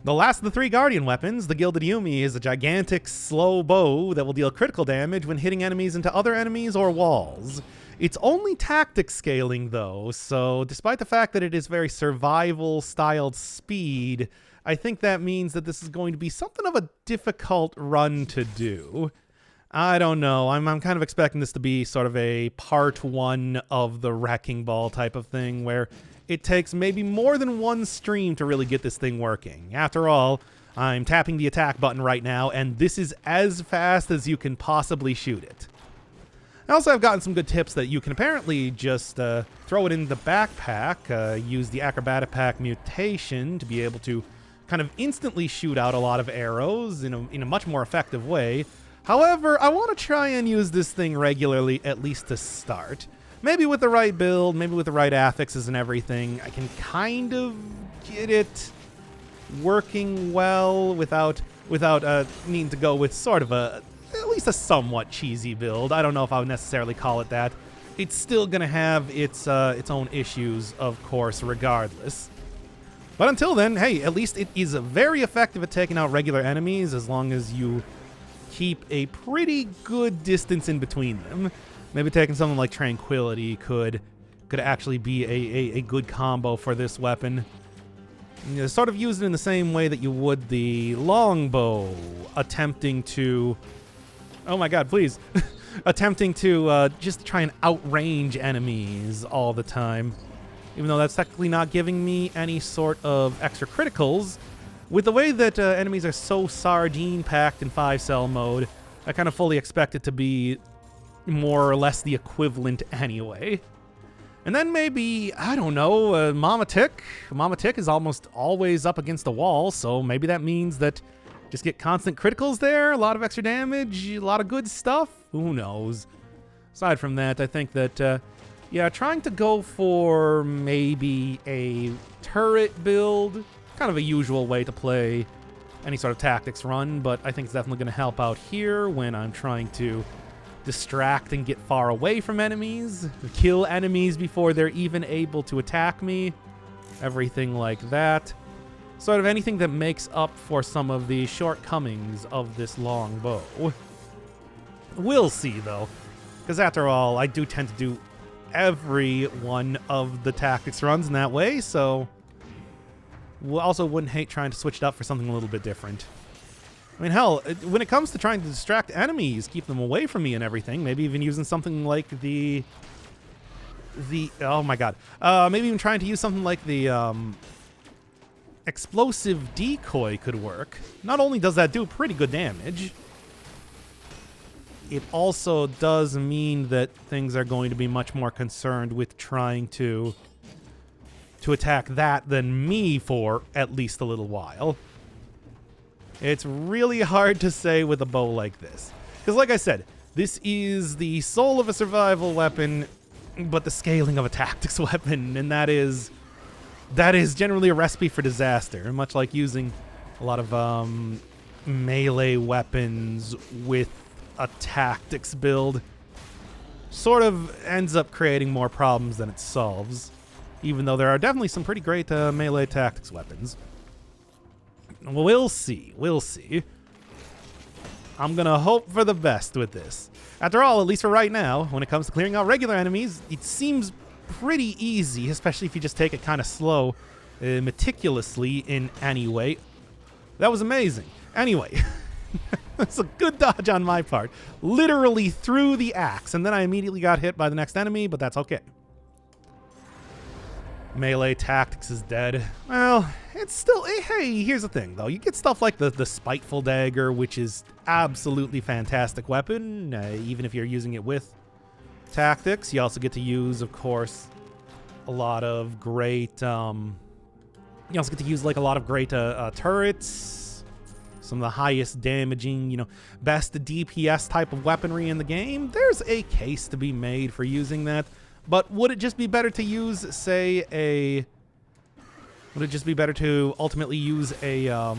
The last of the 3 Guardian weapons, the Gilded Yumi, is a gigantic, slow bow that will deal critical damage when hitting enemies into other enemies or walls. It's only tactic scaling, though, so despite the fact that it is very survival-styled speed, I think that means that this is going to be something of a difficult run to do. I don't know. I'm kind of expecting this to be sort of a part 1 of the Wrecking Ball type of thing, where it takes maybe more than one stream to really get this thing working. After all, I'm tapping the attack button right now, and this is as fast as you can possibly shoot it. I also have gotten some good tips that you can apparently just throw it in the backpack, use the acrobatic pack mutation to be able to kind of instantly shoot out a lot of arrows in a much more effective way. However, I want to try and use this thing regularly, at least to start. Maybe with the right build, maybe with the right affixes and everything, I can kind of get it working well without needing to go with sort of at least a somewhat cheesy build. I don't know if I would necessarily call it that. It's still going to have its own issues, of course, regardless. But until then, hey, at least it is very effective at taking out regular enemies as long as you keep a pretty good distance in between them. Maybe taking something like Tranquility could actually be a good combo for this weapon. You know, sort of use it in the same way that you would the longbow, attempting to... Oh my god, please. Attempting to just try and outrange enemies all the time. Even though that's technically not giving me any sort of extra criticals. With the way that enemies are so sardine-packed in 5-cell mode, I kind of fully expect it to be more or less the equivalent anyway. And then maybe, I don't know, Mama Tick. Mama Tick is almost always up against the wall, so maybe that means that just get constant criticals there, a lot of extra damage, a lot of good stuff. Who knows? Aside from that, I think that, yeah, trying to go for maybe a turret build, kind of a usual way to play any sort of tactics run, but I think it's definitely going to help out here when I'm trying to distract and get far away from enemies, kill enemies before they're even able to attack me, everything like that. Sort of anything that makes up for some of the shortcomings of this long bow. We'll see, though, because after all, I do tend to do every one of the tactics runs in that way, so also wouldn't hate trying to switch it up for something a little bit different. I mean, hell, when it comes to trying to distract enemies, keep them away from me and everything, maybe even using something like the oh my god, maybe even trying to use something like the explosive decoy could work. Not only does that do pretty good damage, it also does mean that things are going to be much more concerned with trying to attack that than me for at least a little while. It's really hard to say with a bow like this. Because like I said, this is the soul of a survival weapon, but the scaling of a tactics weapon, and that is generally a recipe for disaster, much like using a lot of melee weapons with a tactics build. Sort of ends up creating more problems than it solves, even though there are definitely some pretty great melee tactics weapons. We'll see. We'll see. I'm gonna hope for the best with this. After all, at least for right now, when it comes to clearing out regular enemies, it seems pretty easy, especially if you just take it kind of slow, meticulously in any way. That was amazing. Anyway, that's a good dodge on my part. Literally threw the axe, and then I immediately got hit by the next enemy, but that's okay. Melee tactics is dead. Well, it's still... Hey, here's the thing, though. You get stuff like the Spiteful Dagger, which is absolutely fantastic weapon, even if you're using it with tactics. You also get to use, of course, a lot of great... you also get to use, like, a lot of great turrets. Some of the highest damaging, best DPS type of weaponry in the game. There's a case to be made for using that. But would it just be better to use, say, would it just be better to ultimately use a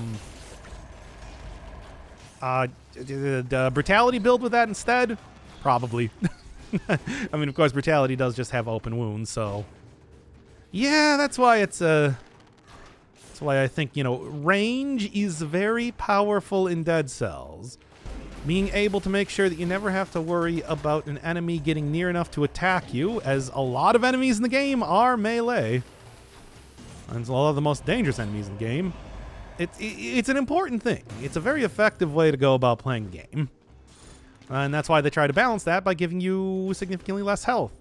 Brutality build with that instead? Probably. I mean, of course, Brutality does just have open wounds, so... Yeah, that's why it's That's why I think, you know, range is very powerful in Dead Cells. Being able to make sure that you never have to worry about an enemy getting near enough to attack you, as a lot of enemies in the game are melee. And a lot of the most dangerous enemies in the game. It's an important thing. It's a very effective way to go about playing the game. And that's why they try to balance that by giving you significantly less health.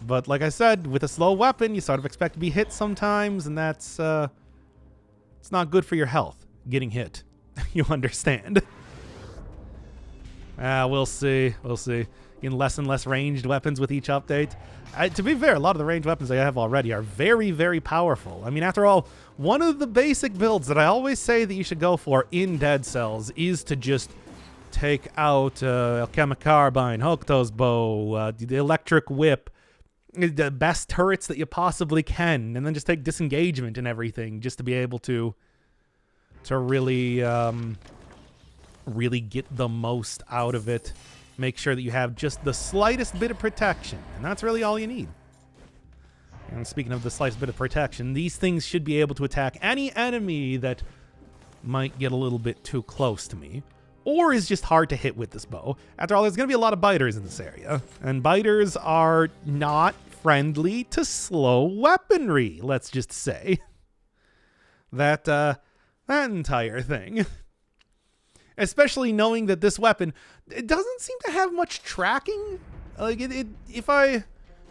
But like I said, with a slow weapon, you sort of expect to be hit sometimes, and that's it's not good for your health, getting hit. You understand. We'll see. We'll see. Getting less and less ranged weapons with each update. To be fair, a lot of the ranged weapons I have already are very, very powerful. I mean, after all, one of the basic builds that I always say that you should go for in Dead Cells is to just take out Alchemic Carbine, Hokuto's Bow, the Electric Whip, the best turrets that you possibly can, and then just take disengagement and everything just to be able to really really get the most out of it. Make sure that you have just the slightest bit of protection, and that's really all you need. And speaking of the slightest bit of protection, these things should be able to attack any enemy that might get a little bit too close to me, or is just hard to hit with this bow. After all, there's going to be a lot of biters in this area, and biters are not friendly to slow weaponry, let's just say. That entire thing. Especially knowing that this weapon, it doesn't seem to have much tracking. Like, if I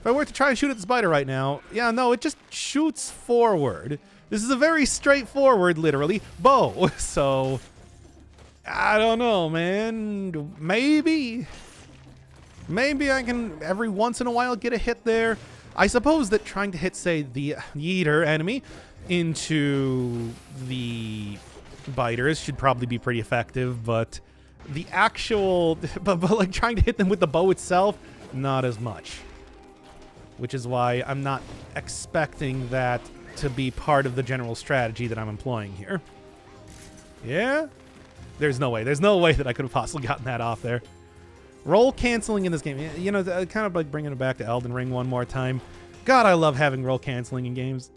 were to try and shoot at the spider right now, yeah, no, it just shoots forward. This is a very straightforward, literally, bow. So, I don't know, man. Maybe I can, every once in a while, get a hit there. I suppose that trying to hit, say, the eater enemy into the biters should probably be pretty effective, but the actual, but like trying to hit them with the bow itself, not as much. Which is why I'm not expecting that to be part of the general strategy that I'm employing here. Yeah? There's no way that I could have possibly gotten that off there. Roll canceling in this game, you know, kind of like bringing it back to Elden Ring one more time. God, I love having roll canceling in games.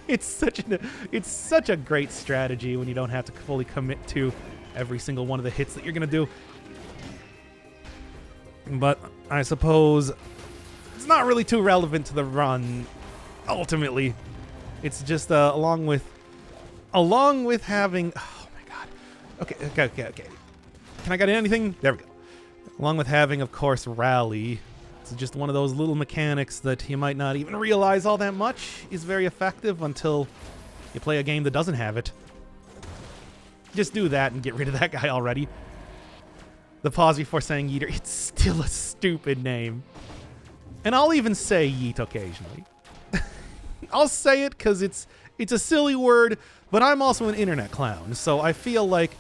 It's such a great strategy when you don't have to fully commit to every single one of the hits that you're going to do. But I suppose it's not really too relevant to the run, ultimately. It's just along with having... Oh, my God. Okay. Can I get anything? There we go. Along with having, of course, rally. It's just one of those little mechanics that you might not even realize all that much is very effective until you play a game that doesn't have it. Just do that and get rid of that guy already. The pause before saying Yeeter, it's still a stupid name. And I'll even say Yeet occasionally. I'll say it because it's a silly word, but I'm also an internet clown, so I feel like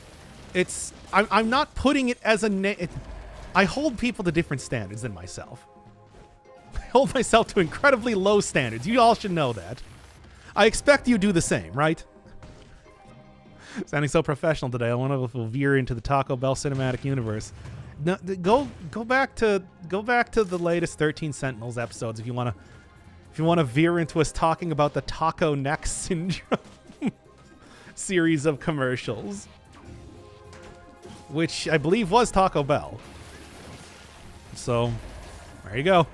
I'm not putting it as a name. I hold people to different standards than myself. I hold myself to incredibly low standards. You all should know that. I expect you do the same, right? Sounding so professional today. I want to veer into the Taco Bell cinematic universe. No, go back to the latest 13 Sentinels episodes if you want to veer into us talking about the Taco Neck Syndrome series of commercials, which I believe was Taco Bell. So, there you go.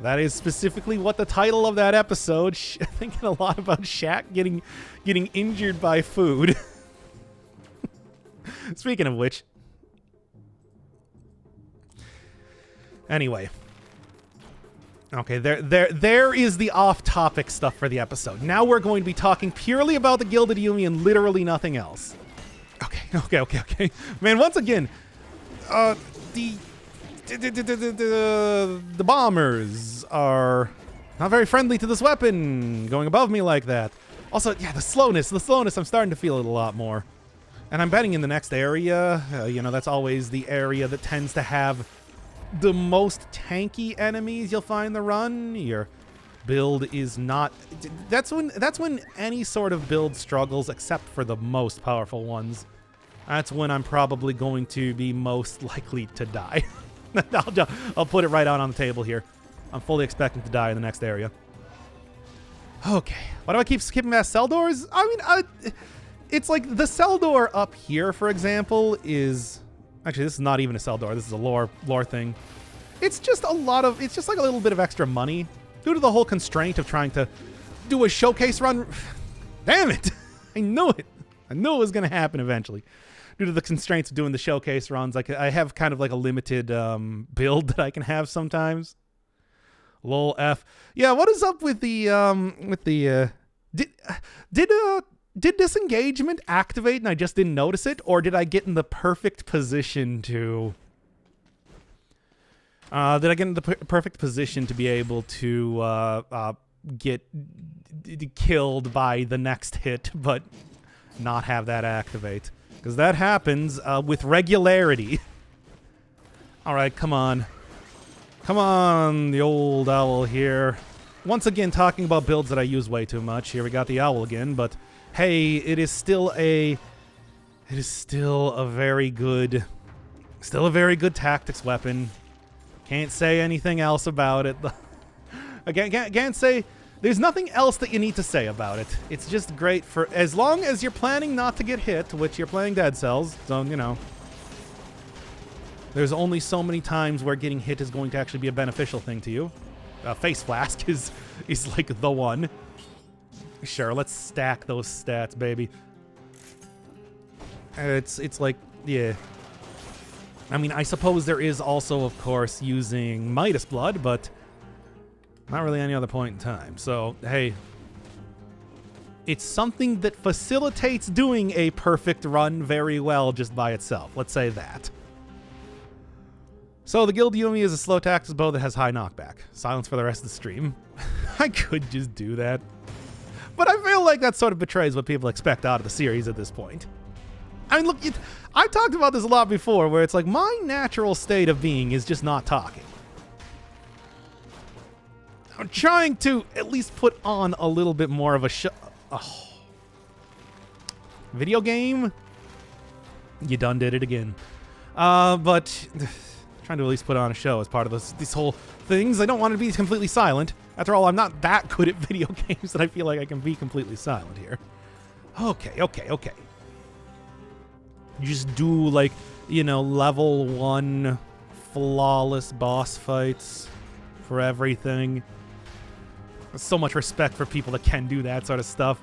That is specifically what the title of that episode. Thinking a lot about Shaq getting injured by food. Speaking of which. Anyway. Okay, there is the off-topic stuff for the episode. Now we're going to be talking purely about the Gilded Yumi and literally nothing else. Okay. Man, once again, the bombers are not very friendly to this weapon, going above me like that. Also, yeah, the slowness I'm starting to feel it a lot more. And I'm betting in the next area, that's always the area that tends to have the most tanky enemies you'll find in the run. Your build is not... That's when any sort of build struggles, except for the most powerful ones. That's when I'm probably going to be most likely to die. I'll put it right out on the table here. I'm fully expecting to die in the next area. Okay. Why do I keep skipping past cell doors? I mean, it's like the cell door up here, for example, is... Actually, this is not even a cell door. This is a lore thing. It's just it's just like a little bit of extra money due to the whole constraint of trying to do a showcase run. Damn it. I knew it. I knew it was going to happen eventually. Due to the constraints of doing the showcase runs, like I have kind of like a limited build that I can have sometimes. Lol F. Yeah, what is up with the did disengagement activate and I just didn't notice it, or did I get in the perfect position to perfect position to be able to get killed by the next hit, but not have that activate? Because that happens with regularity. All right, come on. Come on, the old owl here. Once again, talking about builds that I use way too much. Here we got the owl again, but hey, it is still a very good tactics weapon. Can't say anything else about it. Again, can't say... There's nothing else that you need to say about it. It's just great for... As long as you're planning not to get hit, which you're playing Dead Cells, so, you know. There's only so many times where getting hit is going to actually be a beneficial thing to you. Face Flask is like the one. Sure, let's stack those stats, baby. It's like, yeah. I mean, I suppose there is also, of course, using Midas Blood, but not really any other point in time. So, hey, it's something that facilitates doing a perfect run very well just by itself. Let's say that. So the Gilded Yumi is a slow tactics bow that has high knockback. Silence for the rest of the stream. I could just do that. But I feel like that sort of betrays what people expect out of the series at this point. I mean, look, I've talked about this a lot before, where it's like my natural state of being is just not talking. I'm trying to at least put on a little bit more of a video game? You done did it again. But trying to at least put on a show as part of these whole things. I don't want to be completely silent. After all, I'm not that good at video games that I feel like I can be completely silent here. Okay. You just do, like, you know, level 1 flawless boss fights for everything. So much respect for people that can do that sort of stuff.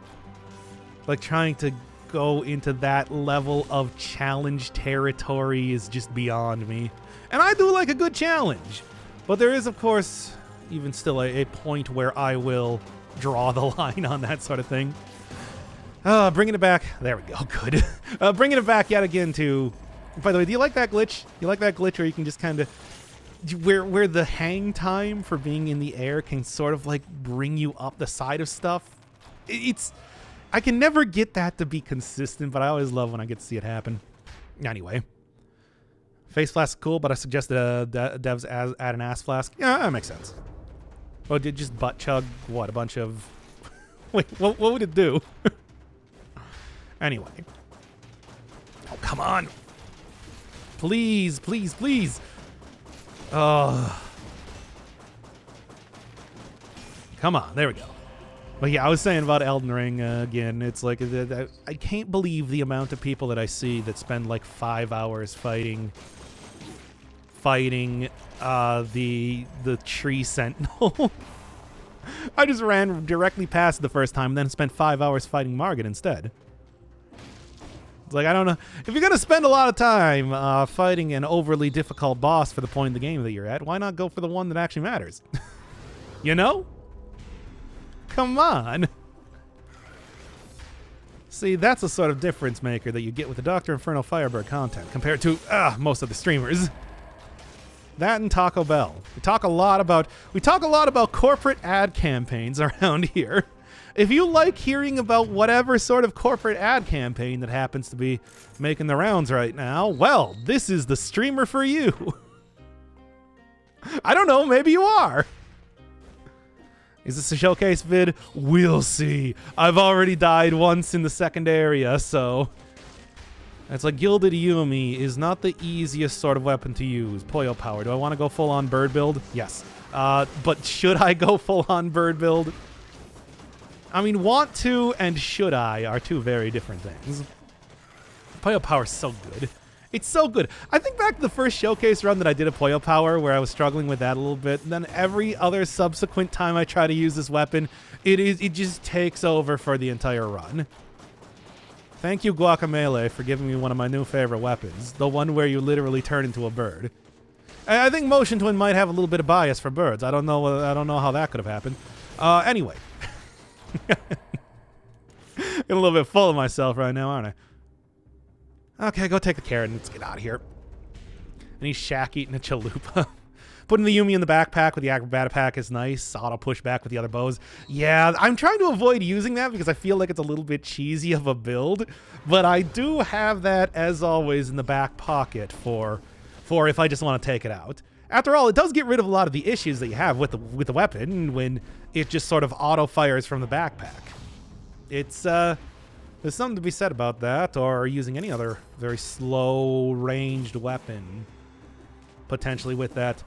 Like, trying to go into that level of challenge territory is just beyond me. And I do like a good challenge. But there is, of course, even still a point where I will draw the line on that sort of thing. Bringing it back. There we go. Good. Bringing it back yet again to... By the way, do you like that glitch? You like that glitch where you can just kind of... Where the hang time for being in the air can sort of like bring you up the side of stuff? It's... I can never get that to be consistent, but I always love when I get to see it happen. Anyway. Face Flask is cool, but I suggest devs add an ass flask. Yeah, that makes sense. Oh, did just butt chug, what, a bunch of... Wait, what would it do? Anyway. Oh, come on. Please, please, please. Come on, there we go. But yeah, I was saying about Elden Ring again. It's like, I can't believe the amount of people that I see that spend like 5 hours fighting the tree sentinel. I just ran directly past it the first time and then spent 5 hours fighting Margit instead. It's like, I don't know. If you're going to spend a lot of time fighting an overly difficult boss for the point in the game that you're at, why not go for the one that actually matters? You know? Come on. See, that's a sort of difference maker that you get with the Dr. Inferno Firebird content compared to most of the streamers. That and Taco Bell. We talk a lot about corporate ad campaigns around here. If you like hearing about whatever sort of corporate ad campaign that happens to be making the rounds right now, well, this is the streamer for you. I don't know, maybe you are. Is this a showcase vid? We'll see. I've already died once in the second area, so... It's like Gilded Yumi is not the easiest sort of weapon to use. Poyo power. Do I want to go full-on bird build? Yes. But should I go full-on bird build? I mean, want to and should I are two very different things. Puyo Power is so good. It's so good. I think back to the first showcase run that I did of Puyo Power where I was struggling with that a little bit. And then every other subsequent time I try to use this weapon, it just takes over for the entire run. Thank you, Guacamole, for giving me one of my new favorite weapons. The one where you literally turn into a bird. I think Motion Twin might have a little bit of bias for birds. I don't know how that could have happened. Anyway. Getting a little bit full of myself right now, aren't I? Okay, go take the carrot and let's get out of here. And he's shack eating a chalupa. Putting the Yumi in the backpack with the acrobatic pack is nice. Auto push back with the other bows. Yeah, I'm trying to avoid using that because I feel like it's a little bit cheesy of a build. But I do have that, as always, in the back pocket for if I just want to take it out. After all, it does get rid of a lot of the issues that you have with the weapon when it just sort of auto fires from the backpack. It's there's something to be said about that, or using any other very slow ranged weapon potentially with that.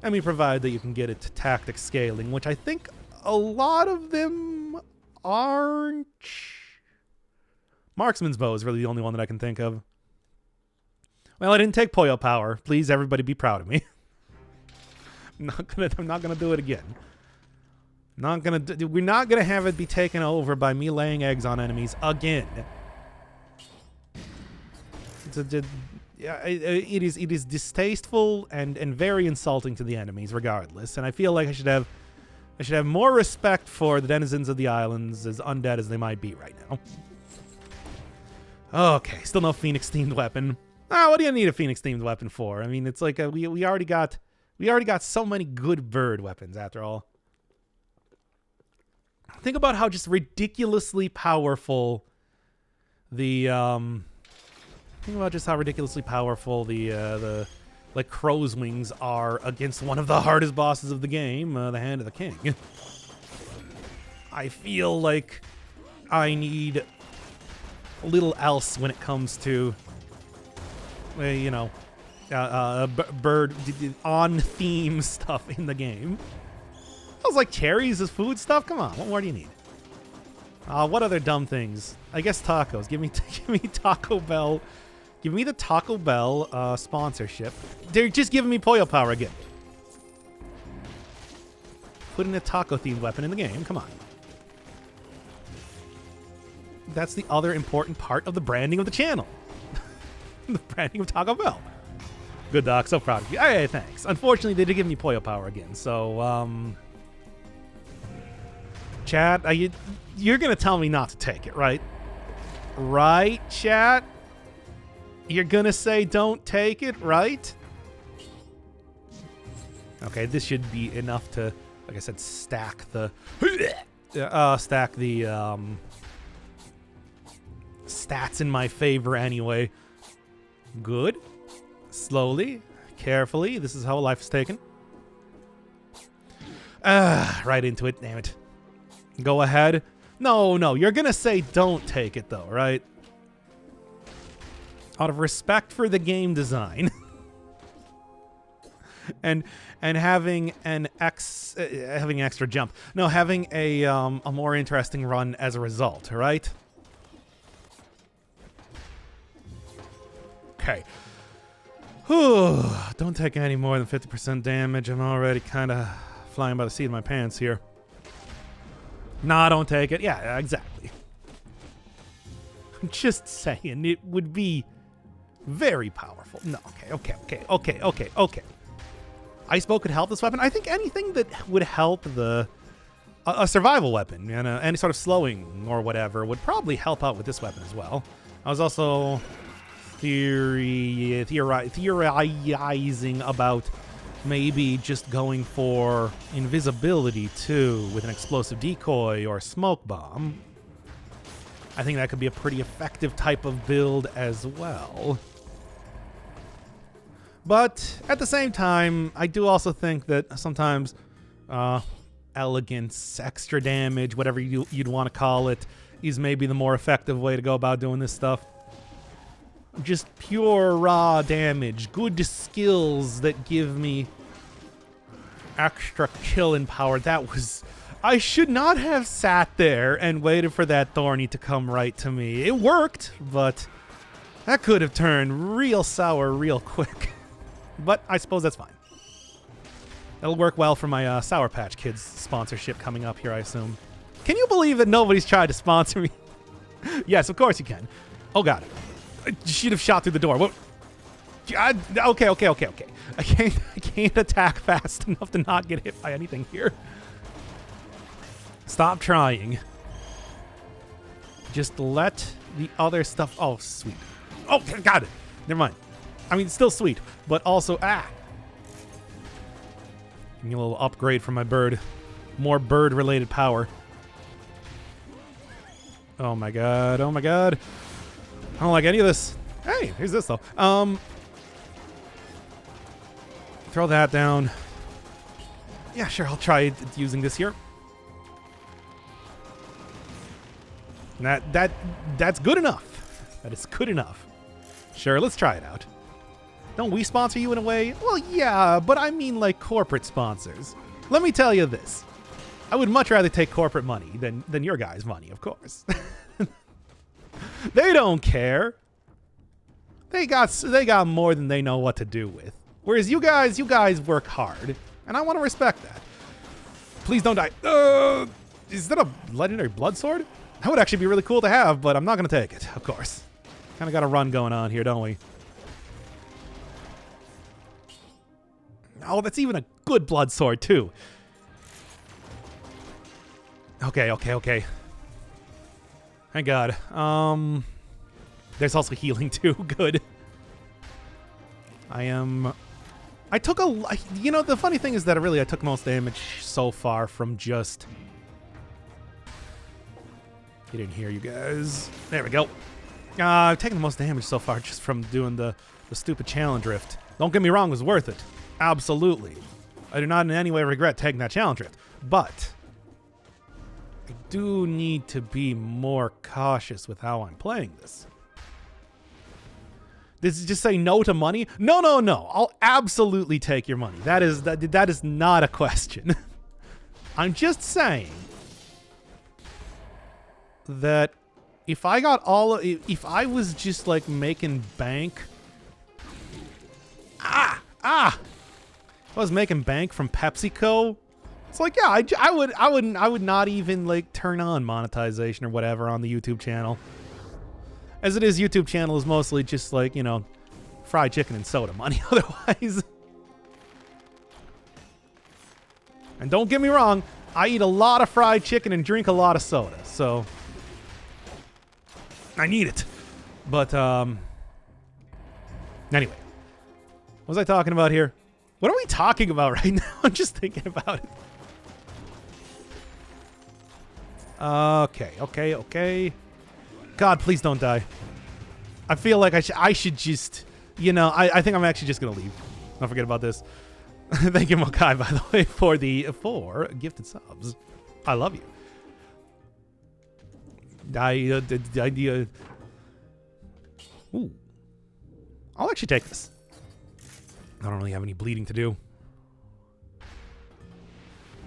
I mean, provided that you can get it to tactic scaling, which I think a lot of them aren't. Marksman's bow is really the only one that I can think of. Well, I didn't take Puyo Power. Please, everybody, be proud of me. I'm not gonna do it again. We're not gonna have it be taken over by me laying eggs on enemies again. It is distasteful and very insulting to the enemies, regardless. And I feel like I should have more respect for the denizens of the islands, as undead as they might be right now. Okay, still no Phoenix themed weapon. What do you need a Phoenix themed weapon for? I mean, it's like we already got so many good bird weapons after all. Think about how just ridiculously powerful the like crow's wings are against one of the hardest bosses of the game, the Hand of the King. I feel like I need a little else when it comes to bird on theme stuff in the game. I was like cherries as food stuff. Come on, what more do you need? What other dumb things? I guess tacos. Give me Taco Bell. Give me the Taco Bell sponsorship. They're just giving me Puyo Power again. Putting a taco-themed weapon in the game. Come on. That's the other important part of the branding of the channel. The branding of Taco Bell. Good, Doc. So proud of you. Hey, thanks. Unfortunately, they did give me Puyo Power again. So, chat, you're going to tell me not to take it, right? Right, chat? You're going to say don't take it, right? Okay, this should be enough to, like I said, stack the stats in my favor anyway. Good. Slowly, carefully. This is how life is taken. Right into it, damn it. Go ahead. No, you're gonna say don't take it though, right? Out of respect for the game design. and having an extra jump. No, having a more interesting run as a result, right? Okay. Don't take any more than 50% damage. I'm already kind of flying by the seat of my pants here. Nah, don't take it. Yeah, exactly. I'm just saying, it would be very powerful. No, okay. Ice Bow could help this weapon. I think anything that would help a survival weapon, any sort of slowing or whatever, would probably help out with this weapon as well. I was also theorizing about maybe just going for invisibility too with an explosive decoy or smoke bomb. I think that could be a pretty effective type of build as well. But at the same time, I do also think that sometimes elegance, extra damage, whatever you'd want to call it, is maybe the more effective way to go about doing this stuff. Just pure raw damage, good skills that give me extra killing power. That was I should not have sat there and waited for that Thorny to come right to me. It worked, but that could have turned real sour real quick. But I suppose that's fine. That'll work well for my Sour Patch Kids sponsorship coming up here, I assume. Can you believe that nobody's tried to sponsor me? Yes, of course you can. Oh, God. I should have shot through the door. What? Okay. I can't attack fast enough to not get hit by anything here. Stop trying. Just let the other stuff... Oh, sweet. Oh, got it. Never mind. I mean, it's still sweet, but also... Give me a little upgrade from my bird. More bird-related power. Oh my god. Oh my god. I don't like any of this. Hey, here's this though. Throw that down. Yeah, sure, I'll try using this here. That's good enough. That is good enough. Sure, let's try it out. Don't we sponsor you in a way? Well, yeah, but I mean like corporate sponsors. Let me tell you this. I would much rather take corporate money than your guys' money, of course. They don't care. They got more than they know what to do with. Whereas you guys work hard, and I want to respect that. Please don't die. Is that a legendary blood sword? That would actually be really cool to have, but I'm not going to take it, of course. Kind of got a run going on here, don't we? Oh, that's even a good blood sword, too. Okay. Thank God. There's also healing, too. Good. I took a... You know, the funny thing is that I took most damage so far from just... Get in here, you guys. There we go. I've taken the most damage so far just from doing the stupid challenge rift. Don't get me wrong, it was worth it. Absolutely. I do not in any way regret taking that challenge rift. But I do need to be more cautious with how I'm playing this. This is just say no to money? No. I'll absolutely take your money. That is not a question. I'm just saying that if I was just like making bank, if I was making bank from PepsiCo, it's like, yeah, I would not even like turn on monetization or whatever on the YouTube channel. As it is, YouTube channel is mostly just like, you know, fried chicken and soda money otherwise. And don't get me wrong, I eat a lot of fried chicken and drink a lot of soda, so I need it. But, anyway. What was I talking about here? What are we talking about right now? I'm just thinking about it. Okay. God, please don't die. I feel like I should just, you know, I think I'm actually just going to leave. Don't forget about this. Thank you, Mokai, by the way, for gifted subs. I love you. Ooh. I'll actually take this. I don't really have any bleeding to do.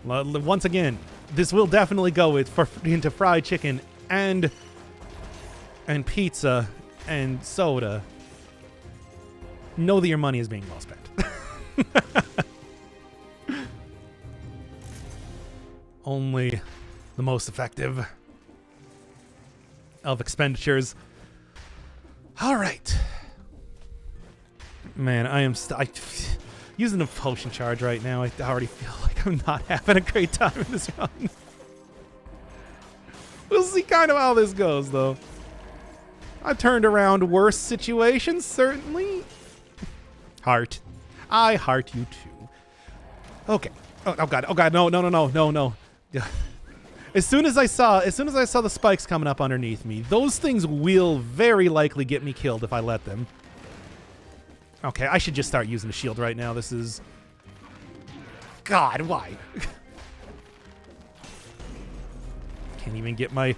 Once again, this will definitely go into fried chicken and pizza and soda. Know that your money is being well spent. Only the most effective of expenditures. All right. Man, I am using a potion charge right now. I already feel like I'm not having a great time in this run. We'll see kind of how this goes, though. I turned around worse situations, certainly. Heart. I heart you too. Okay. Oh god, no. As soon as I saw the spikes coming up underneath me, those things will very likely get me killed if I let them. Okay, I should just start using the shield right now. This is... God, why? Can't even get my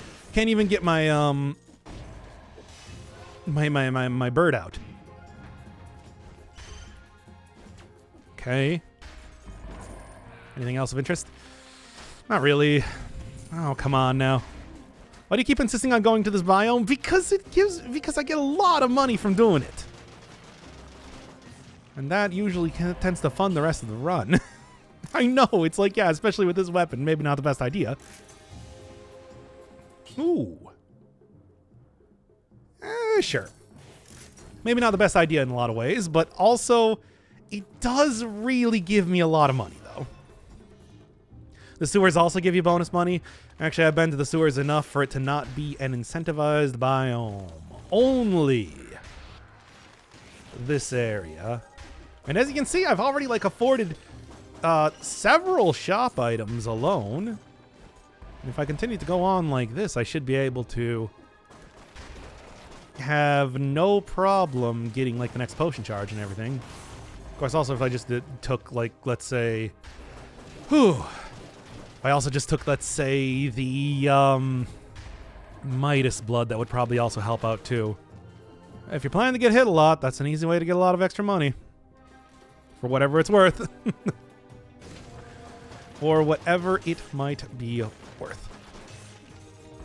my bird out. Okay. Anything else of interest? Not really. Oh, come on now. Why do you keep insisting on going to this biome? Because I get a lot of money from doing it. And that usually tends to fund the rest of the run. I know, it's like, yeah, especially with this weapon, maybe not the best idea. Ooh. Sure. Maybe not the best idea in a lot of ways, but also, it does really give me a lot of money, though. The sewers also give you bonus money. Actually, I've been to the sewers enough for it to not be an incentivized biome. Only this area. And as you can see, I've already, like, afforded several shop items alone. And if I continue to go on like this, I should be able to have no problem getting, like, the next potion charge and everything. Of course, also, if I just took, like, let's say... If I also just took, let's say, the Midas blood, that would probably also help out, too. If you're planning to get hit a lot, that's an easy way to get a lot of extra money. For whatever it's worth. For whatever it might be worth.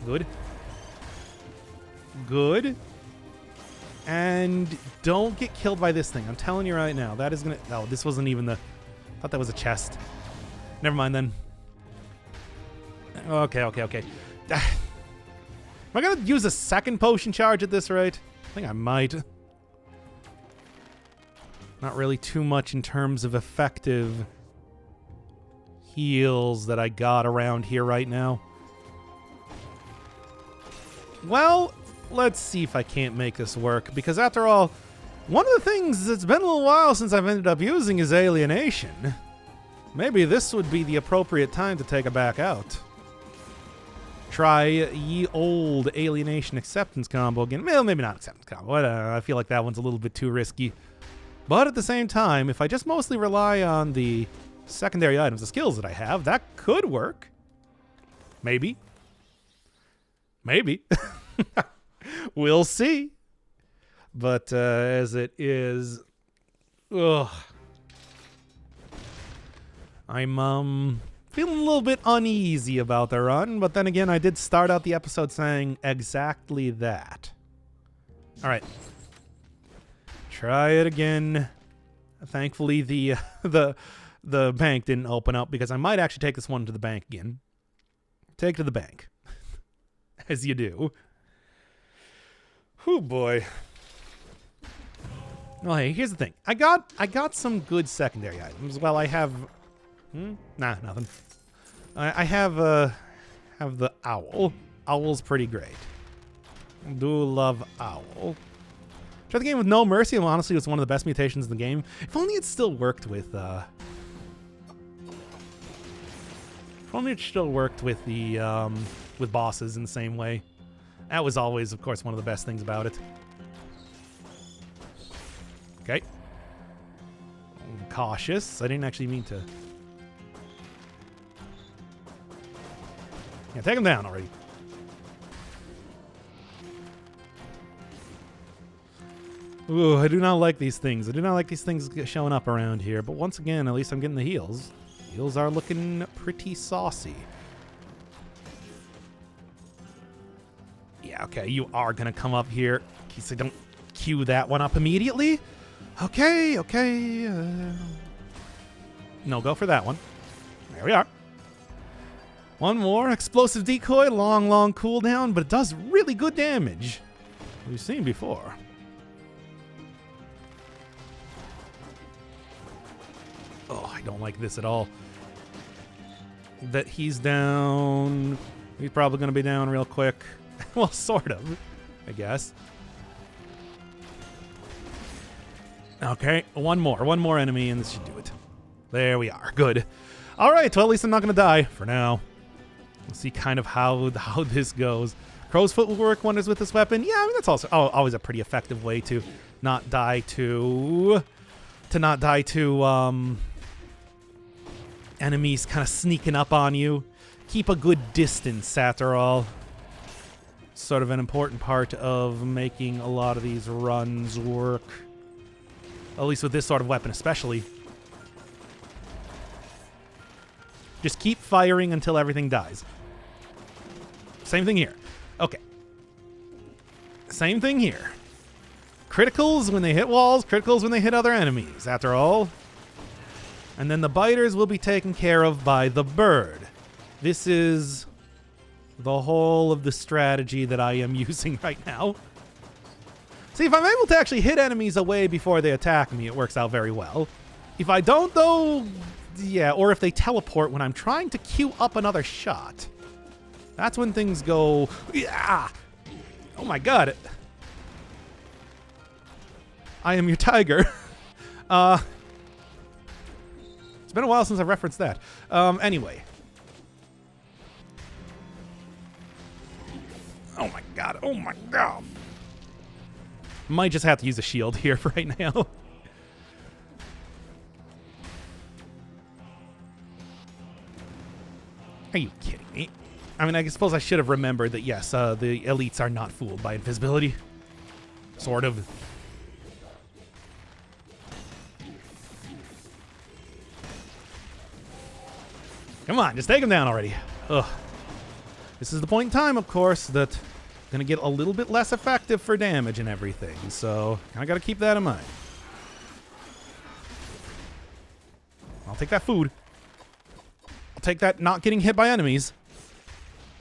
Good. Good. And don't get killed by this thing. I'm telling you right now. That is gonna... No, this wasn't even the... I thought that was a chest. Never mind then. Okay. Am I gonna use a second potion charge at this rate? I think I might. Not really too much in terms of effective heals that I got around here right now. Well, let's see if I can't make this work, because after all, one of the things that's been a little while since I've ended up using is alienation. Maybe this would be the appropriate time to take it back out. Try ye old alienation acceptance combo again. Well, maybe not acceptance combo. I feel like that one's a little bit too risky. But at the same time, if I just mostly rely on the secondary items, the skills that I have, that could work. Maybe. Maybe. We'll see. But as it is... Ugh. I'm feeling a little bit uneasy about the run, but then again, I did start out the episode saying exactly that. All right. Try it again. Thankfully, the bank didn't open up, because I might actually take this one to the bank again. Take it to the bank. As you do. Oh boy. Well, hey, here's the thing. I got some good secondary items. Well, I have... Nah, nothing. I have the owl. Owl's pretty great. Do love owl. Try the game with no mercy. Well, honestly, it's one of the best mutations in the game. If only it still worked with the with bosses in the same way. That was always, of course, one of the best things about it. Okay. I'm cautious. I didn't actually mean to. Yeah, take him down already. Ooh, I do not like these things. I do not like these things showing up around here. But once again, at least I'm getting the heals. Heals are looking pretty saucy. Yeah, okay, you are going to come up here. In case I don't queue that one up immediately. Okay. No, go for that one. There we are. One more. Explosive decoy. Long cooldown, but it does really good damage. We've seen before. Oh, I don't like this at all. That he's down. He's probably going to be down real quick. Well, sort of, I guess. Okay, one more enemy, and this should do it. There we are. Good. All right, well, at least I'm not going to die for now. We'll see kind of how this goes. Crow's foot will work wonders with this weapon. Yeah, I mean, that's also always a pretty effective way to not die to enemies kind of sneaking up on you. Keep a good distance, after all. Sort of an important part of making a lot of these runs work. At least with this sort of weapon, especially. Just keep firing until everything dies. Same thing here. Okay. Same thing here. Criticals when they hit walls, criticals when they hit other enemies, after all. And then the biters will be taken care of by the bird. This is the whole of the strategy that I am using right now. See, if I'm able to actually hit enemies away before they attack me, it works out very well. If I don't, though, yeah, or if they teleport when I'm trying to queue up another shot, that's when things go, yeah. Oh my god. I am your tiger. It's been a while since I've referenced that. Anyway. Oh my god. Oh my god. Might just have to use a shield here for right now. Are you kidding me? I mean, I suppose I should have remembered that, yes, the elites are not fooled by invisibility. Sort of. Come on, just take him down already. Ugh. This is the point in time, of course, that I'm going to get a little bit less effective for damage and everything. So, I got to keep that in mind. I'll take that food. I'll take that not getting hit by enemies.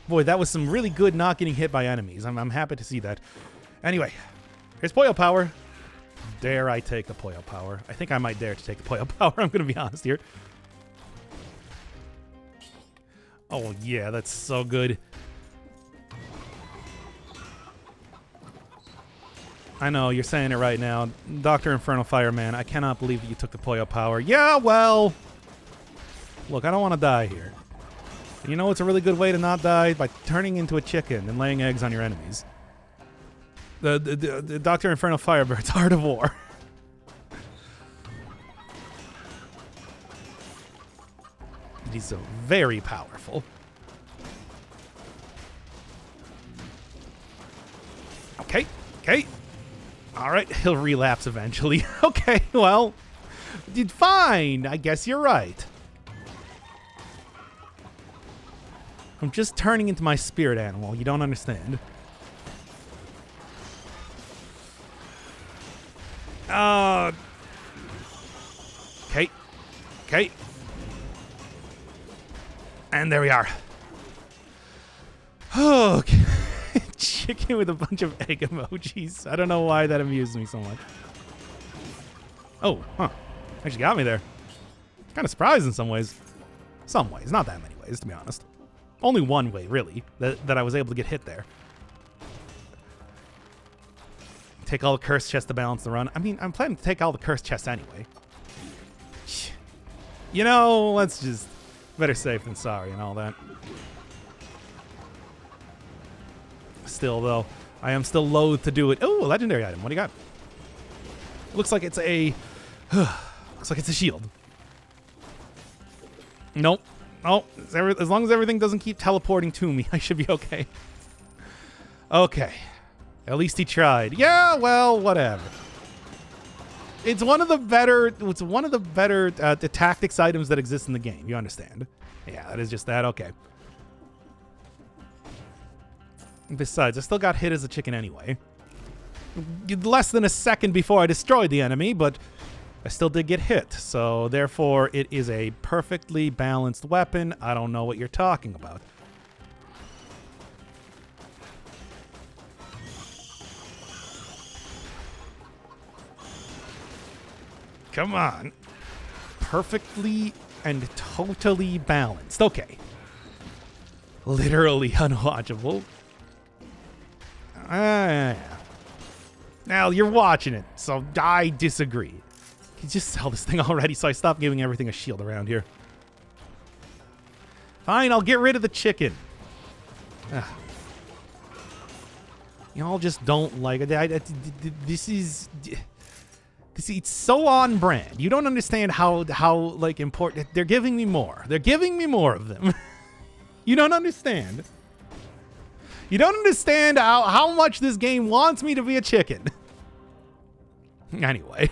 Boy, that was some really good not getting hit by enemies. I'm happy to see that. Anyway, here's Poyo Power. Dare I take the Poyo Power? I think I might dare to take the Poyo Power. I'm going to be honest here. Oh, yeah, that's so good. I know, you're saying it right now. Dr. Infernal Fireman, I cannot believe that you took the Poyo Power. Yeah, well... Look, I don't want to die here. You know what's a really good way to not die? By turning into a chicken and laying eggs on your enemies. The Dr. Infernal Firebird's Art of War. He's so very powerful. Okay, okay. All right, he'll relapse eventually. Okay, well, fine. I guess you're right. I'm just turning into my spirit animal. You don't understand. Okay. Okay. And there we are. Okay. Chicken with a bunch of egg emojis. I don't know why that amused me so much. Oh, huh. Actually got me there. Kind of surprised in some ways. Some ways. Not that many ways, to be honest. Only one way, really, that I was able to get hit there. Take all the curse chests to balance the run. I mean, I'm planning to take all the curse chests anyway. You know, let's just... Better safe than sorry and all that. Still, though, I am still loath to do it. Oh, a legendary item. What do you got? Looks like it's a... looks like it's a shield. Nope. Oh, as long as everything doesn't keep teleporting to me, I should be okay. Okay. At least he tried. Yeah, well, whatever. It's one of the better. It's one of the better the tactics items that exist in the game. You understand? Yeah, that is just that. Okay. Besides, I still got hit as a chicken anyway. Less than a second before I destroyed the enemy, but I still did get hit. So therefore, it is a perfectly balanced weapon. I don't know what you're talking about. Come on. Perfectly and totally balanced. Okay. Literally unwatchable. Now, you're watching it, so I disagree. You just sell this thing already, so I stopped giving everything a shield around here. Fine, I'll get rid of the chicken. Y'all just don't like it. This is... It's so on brand. You don't understand how like important. They're giving me more. They're giving me more of them. You don't understand. You don't understand how much this game wants me to be a chicken. Anyway.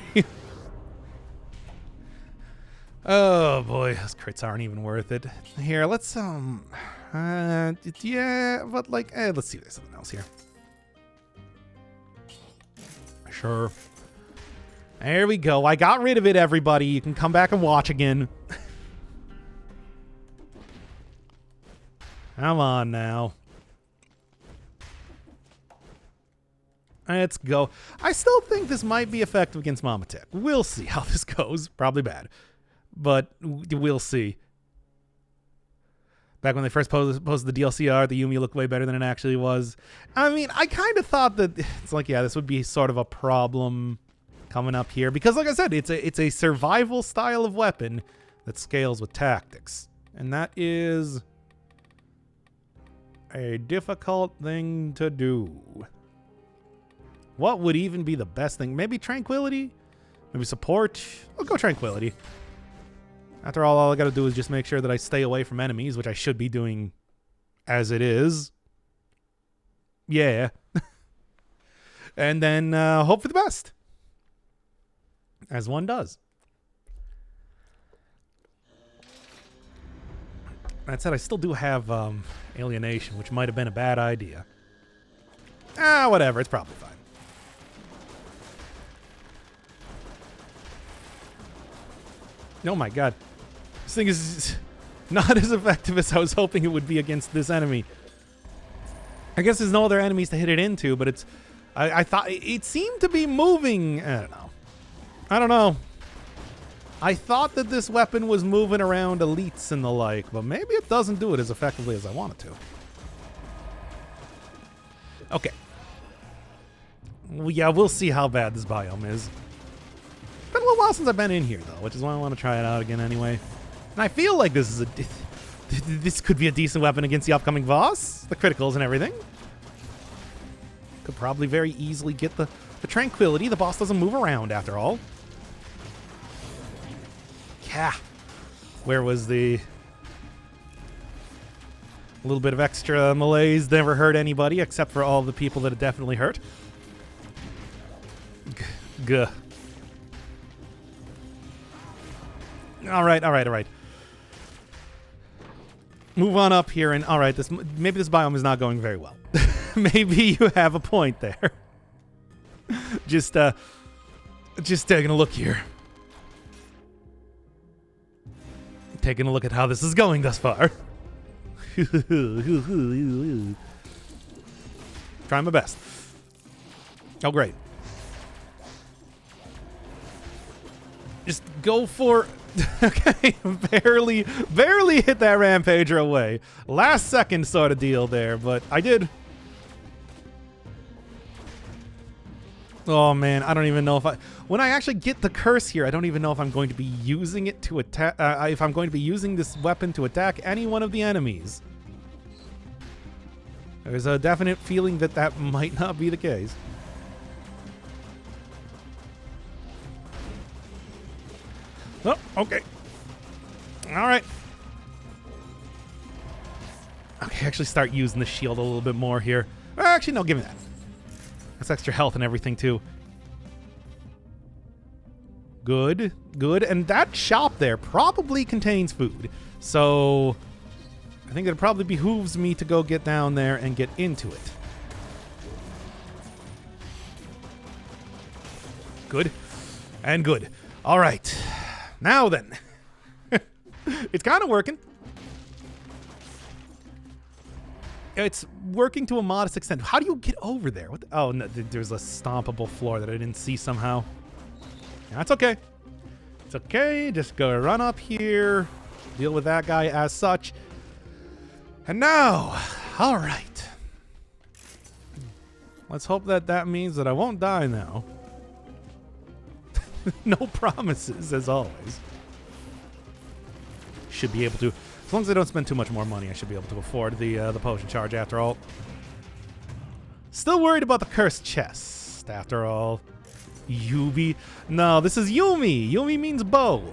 Oh boy, those crits aren't even worth it. Here, let's yeah, but like, let's see if there's something else here. Sure. There we go. I got rid of it, everybody. You can come back and watch again. Come on now. Let's go. I still think this might be effective against Mama Tech. We'll see how this goes. Probably bad. But we'll see. Back when they first posted the DLC art, the Yumi looked way better than it actually was. I mean, I kind of thought that it's like, yeah, this would be sort of a problem coming up here. Because like I said, it's a survival style of weapon that scales with tactics. And that is a difficult thing to do. What would even be the best thing? Maybe Tranquility? Maybe Support? I'll go Tranquility. After all I gotta do is just make sure that I stay away from enemies, which I should be doing as it is. Yeah. And then hope for the best. As one does. That said, I still do have Alienation, which might have been a bad idea. Whatever. It's probably fine. Oh my god. This thing is not as effective as I was hoping it would be against this enemy. I guess there's no other enemies to hit it into, but it's... I thought... It seemed to be moving... I don't know. I thought that this weapon was moving around elites and the like, but maybe it doesn't do it as effectively as I want it to. Okay. Well, yeah, we'll see how bad this biome is. Been a little while since I've been in here, though, which is why I want to try it out again anyway. And I feel like this is this could be a decent weapon against the upcoming boss. The criticals and everything. Could probably very easily get the Tranquility. The boss doesn't move around, after all. Yeah. Where was the... A little bit of extra malaise never hurt anybody, except for all the people that it definitely hurt. Gah. All right. Move on up here, and all right, maybe this biome is not going very well. Maybe you have a point there. Just taking a look here. Taking a look at how this is going thus far. Trying my best. Oh, great. Just go for... Okay, barely hit that Rampager away. Last second sort of deal there, but I did. Oh man, I don't even know if when I actually get the curse here, I don't even know if I'm going to be using it to attack, if I'm going to be using this weapon to attack any one of the enemies. There's a definite feeling that that might not be the case. Oh, okay. All right. Okay, actually start using the shield a little bit more here. Actually, no, give me that. That's extra health and everything, too. Good. And that shop there probably contains food. So I think it probably behooves me to go get down there and get into it. Good. And good. All right. Now then. It's kind of working. It's working to a modest extent. How do you get over there? What oh, no, there's a stompable floor that I didn't see somehow. That's okay. It's okay. Just go run up here. Deal with that guy as such. And now, all right. Let's hope that that means that I won't die now. No promises, as always. Should be able to. As long as I don't spend too much more money, I should be able to afford the potion charge after all. Still worried about the cursed chest after all. Yubi. No, this is Yumi. Yumi means bow.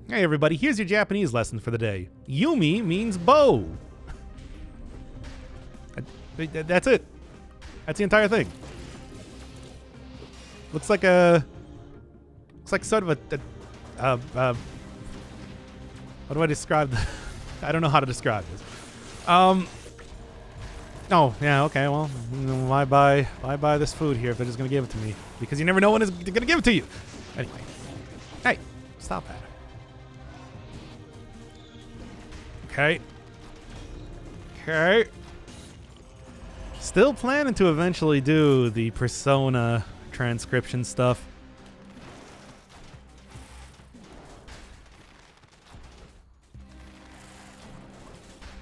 Hey everybody, here's your Japanese lesson for the day. Yumi means bow. That's it. That's the entire thing. Looks like sort of a What do I describe? I don't know how to describe this. Oh, yeah, okay, well, why buy this food here if they're just gonna give it to me? Because you never know when they're gonna give it to you. Anyway. Hey, stop that. Okay. Okay. Still planning to eventually do the persona transcription stuff.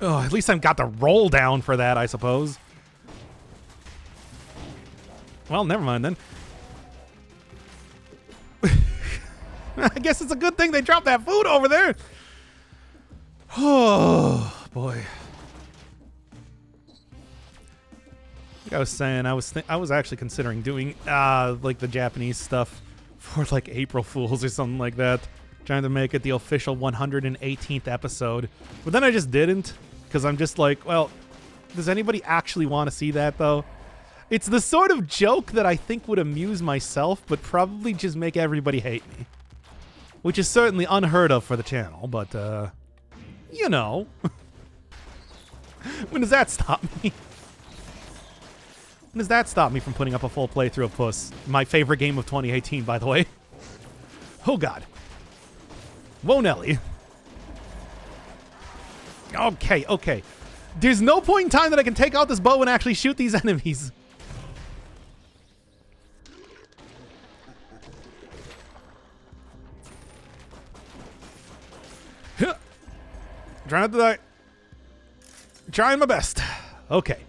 Oh, at least I've got the roll down for that, I suppose. Well, never mind then. I guess it's a good thing they dropped that food over there. Oh, boy. Like I was saying, I was actually considering doing like the Japanese stuff for like April Fools or something like that, trying to make it the official 118th episode. But then I just didn't, because I'm just like, well, does anybody actually want to see that though? It's the sort of joke that I think would amuse myself, but probably just make everybody hate me. Which is certainly unheard of for the channel, but you know. When does that stop me? When does that stop me from putting up a full playthrough of Puss? My favorite game of 2018, by the way. Oh, God. Whoa, Nelly. Okay, okay. There's no point in time that I can take out this bow and actually shoot these enemies. Trying not to die. Trying my best. Okay.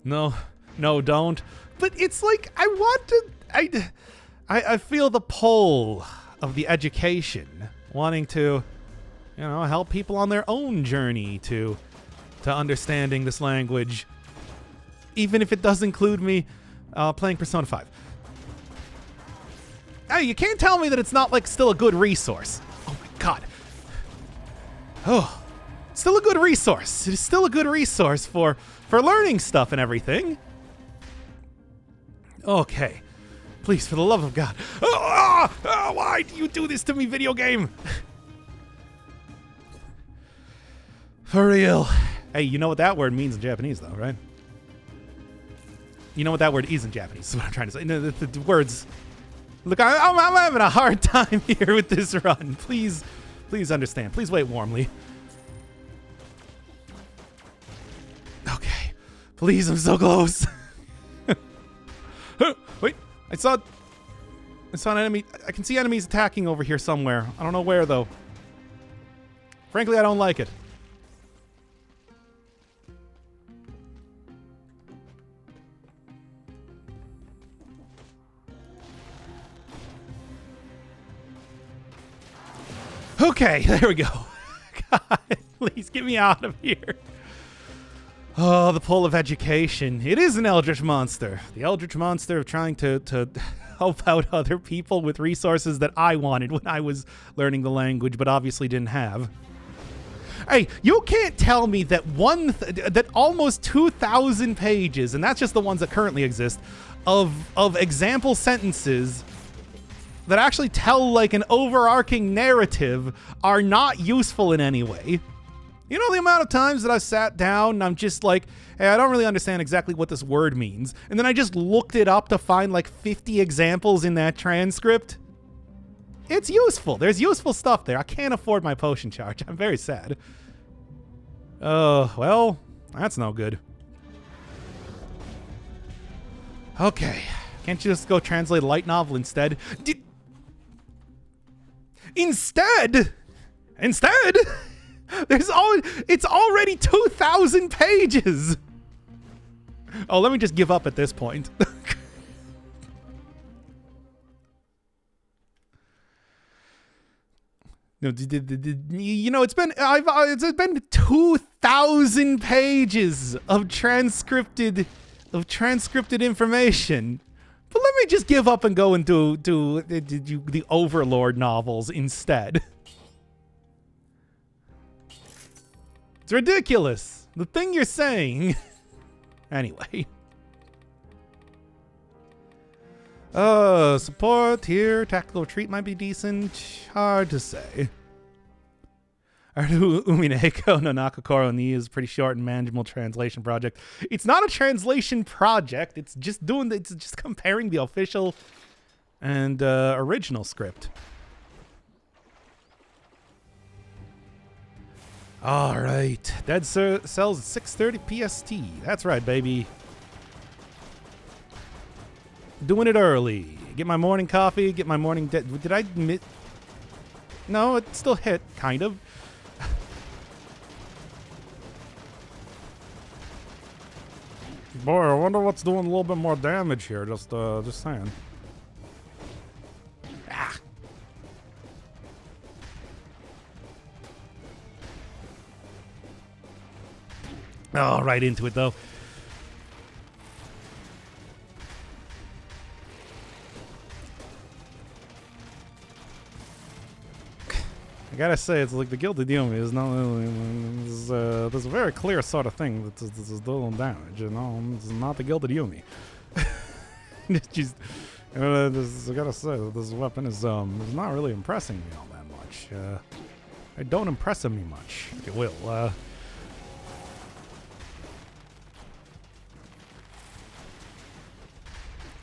No, don't. But it's like I want to. I feel the pull of the education, wanting to, you know, help people on their own journey to understanding this language, even if it does include me playing Persona 5. Hey, you can't tell me that it's not like still a good resource. Oh my God. Oh. Still a good resource. It is still a good resource for learning stuff and everything. Okay. Please, for the love of God. Why do you do this to me, video game? For real. Hey, you know what that word means in Japanese, though, right? You know what that word is in Japanese, is what I'm trying to say. No, the words. Look, I'm having a hard time here with this run. Please understand. Please wait warmly. Okay. Please, I'm so close. Wait, I saw an enemy. I can see enemies attacking over here somewhere. I don't know where, though. Frankly, I don't like it. Okay, there we go. God, please get me out of here. Oh, the pull of education. It is an eldritch monster. The eldritch monster of trying to help out other people with resources that I wanted when I was learning the language, but obviously didn't have. Hey, you can't tell me that that almost 2,000 pages, and that's just the ones that currently exist, of example sentences that actually tell like an overarching narrative are not useful in any way. You know the amount of times that I've sat down and I'm just like, hey, I don't really understand exactly what this word means. And then I just looked it up to find like 50 examples in that transcript. It's useful. There's useful stuff there. I can't afford my potion charge. I'm very sad. Oh, well, that's no good. Okay. Can't you just go translate a light novel instead? Instead? It's already 2,000 pages. Oh, let me just give up at this point. No, you know, it's been 2,000 pages of transcripted information. But let me just give up and go and do the Overlord novels instead. It's ridiculous. The thing you're saying. Anyway. Support here. Tactical retreat might be decent. Hard to say. Umineko no Nakakoro ni is a pretty short and manageable translation project. It's not a translation project. It's just comparing the official and original script. All right, Dead sells at 6:30 PST. That's right, baby. Doing it early. Get my morning coffee. Get my morning. Did I admit? No, it still hit, kind of. Boy, I wonder what's doing a little bit more damage here. Just saying. Ah. Oh, right into it though. I gotta say, it's like the Gilded Yumi is not really. There's a very clear sort of thing that's doing damage, you know. It's not the Gilded Yumi. It's just, I gotta say, this weapon is not really impressing me all that much. It don't impress me much. It will.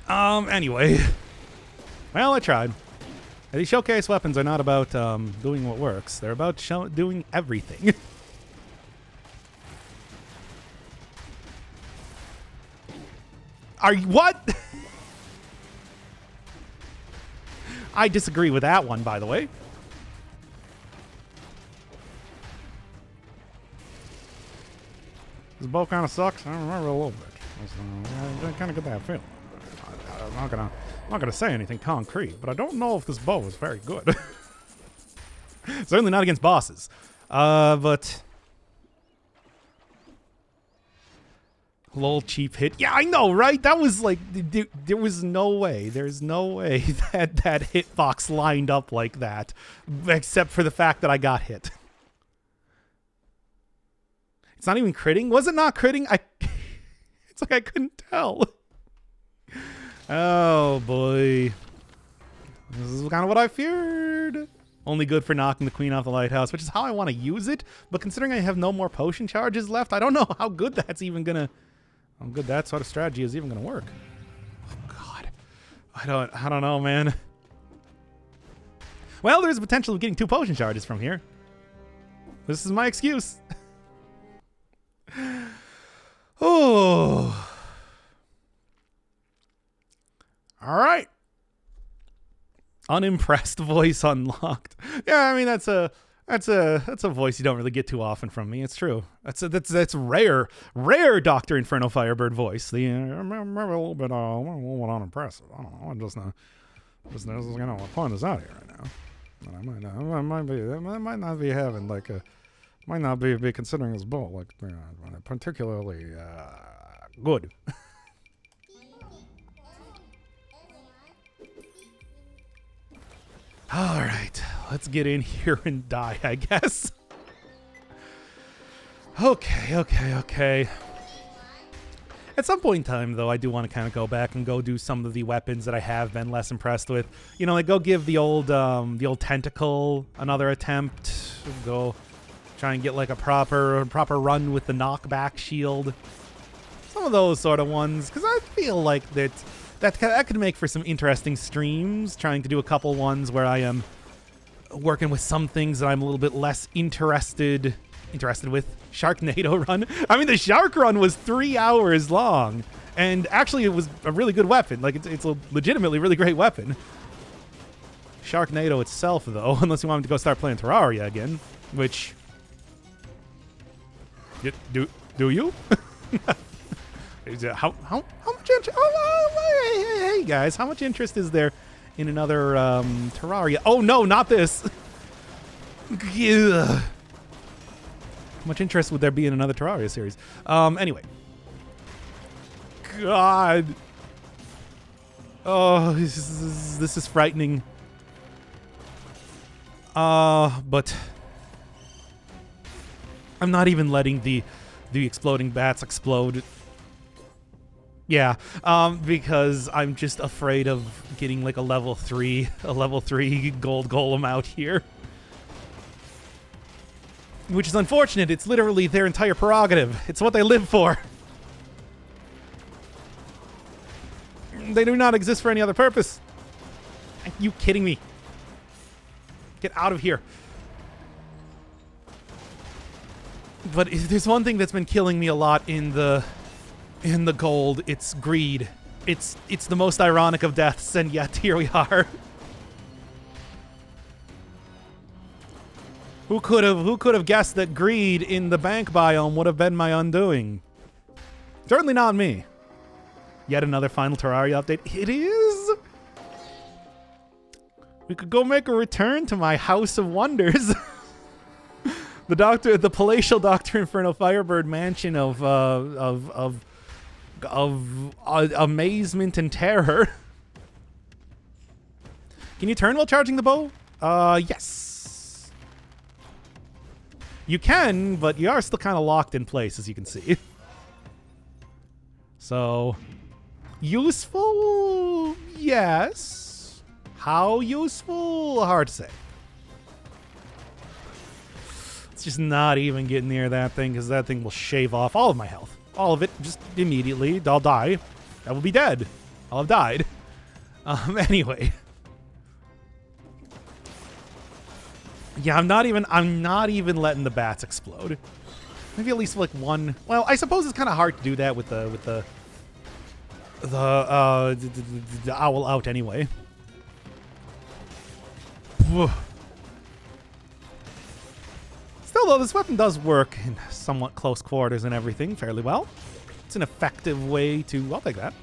Anyway. Well, I tried. These showcase weapons are not about doing what works. They're about doing everything. Are you what? I disagree with that one, by the way. This bow kind of sucks. I remember a little bit. I kind of get that feeling. I'm not gonna say anything concrete, but I don't know if this bow is very good. Certainly not against bosses. But lol, cheap hit. Yeah, I know, right? That was like there was no way. There's no way that hitbox lined up like that, except for the fact that I got hit. It's not even critting. Was it not critting? It's like I couldn't tell. Oh boy. This is kind of what I feared. Only good for knocking the queen off the lighthouse, which is how I want to use it. But considering I have no more potion charges left, I don't know how good that sort of strategy is even gonna work. Oh god. I don't know, man. Well, there's a potential of getting 2 potion charges from here. This is my excuse. Oh. All right. Unimpressed voice unlocked. Yeah, I mean that's a voice you don't really get too often from me. It's true. That's rare Dr. Inferno Firebird voice. The I'm a little bit unimpressive. I don't know. I'm just pulling this out here right now. But I might not be having like a might not be considering this bow like particularly good. All right, let's get in here and die, I guess. Okay. At some point in time, though, I do want to kind of go back and go do some of the weapons that I have been less impressed with. You know, like go give the old tentacle another attempt. Go try and get like a proper run with the knockback shield. Some of those sort of ones, because I feel like that could make for some interesting streams, trying to do a couple ones where I am working with some things that I'm a little bit less interested with. Sharknado run. I mean, the shark run was 3 hours long, and actually it was a really good weapon. Like, it's a legitimately really great weapon. Sharknado itself, though, unless you want me to go start playing Terraria again, which... Do you? How much interest? Hey guys, how much interest is there in another Terraria? Oh no, not this. How much interest would there be in another Terraria series? Anyway. God. Oh, this is frightening. But I'm not even letting the exploding bats explode. Yeah, because I'm just afraid of getting like a level 3 gold golem out here. Which is unfortunate. It's literally their entire prerogative. It's what they live for. They do not exist for any other purpose. Are you kidding me? Get out of here. But if there's one thing that's been killing me a lot in the gold, it's greed. It's the most ironic of deaths, and yet here we are. Who could have guessed that greed in the bank biome would have been my undoing? Certainly not me. Yet another final Terraria update. It is. We could go make a return to my House of Wonders. The palatial Dr. Inferno Firebird mansion of amazement and terror. Can you turn while charging the bow? Yes. You can, but you are still kind of locked in place, as you can see. So, useful? Yes. How useful? Hard to say. It's just not even getting near that thing, because that thing will shave off all of my health. All of it, just immediately. I'll die. I will be dead. I'll have died. Anyway. Yeah, I'm not even letting the bats explode. Maybe at least like one. Well, I suppose it's kind of hard to do that with the owl out anyway. Still, though, this weapon does work in somewhat close quarters and everything fairly well. It's an effective way to... I'll take that.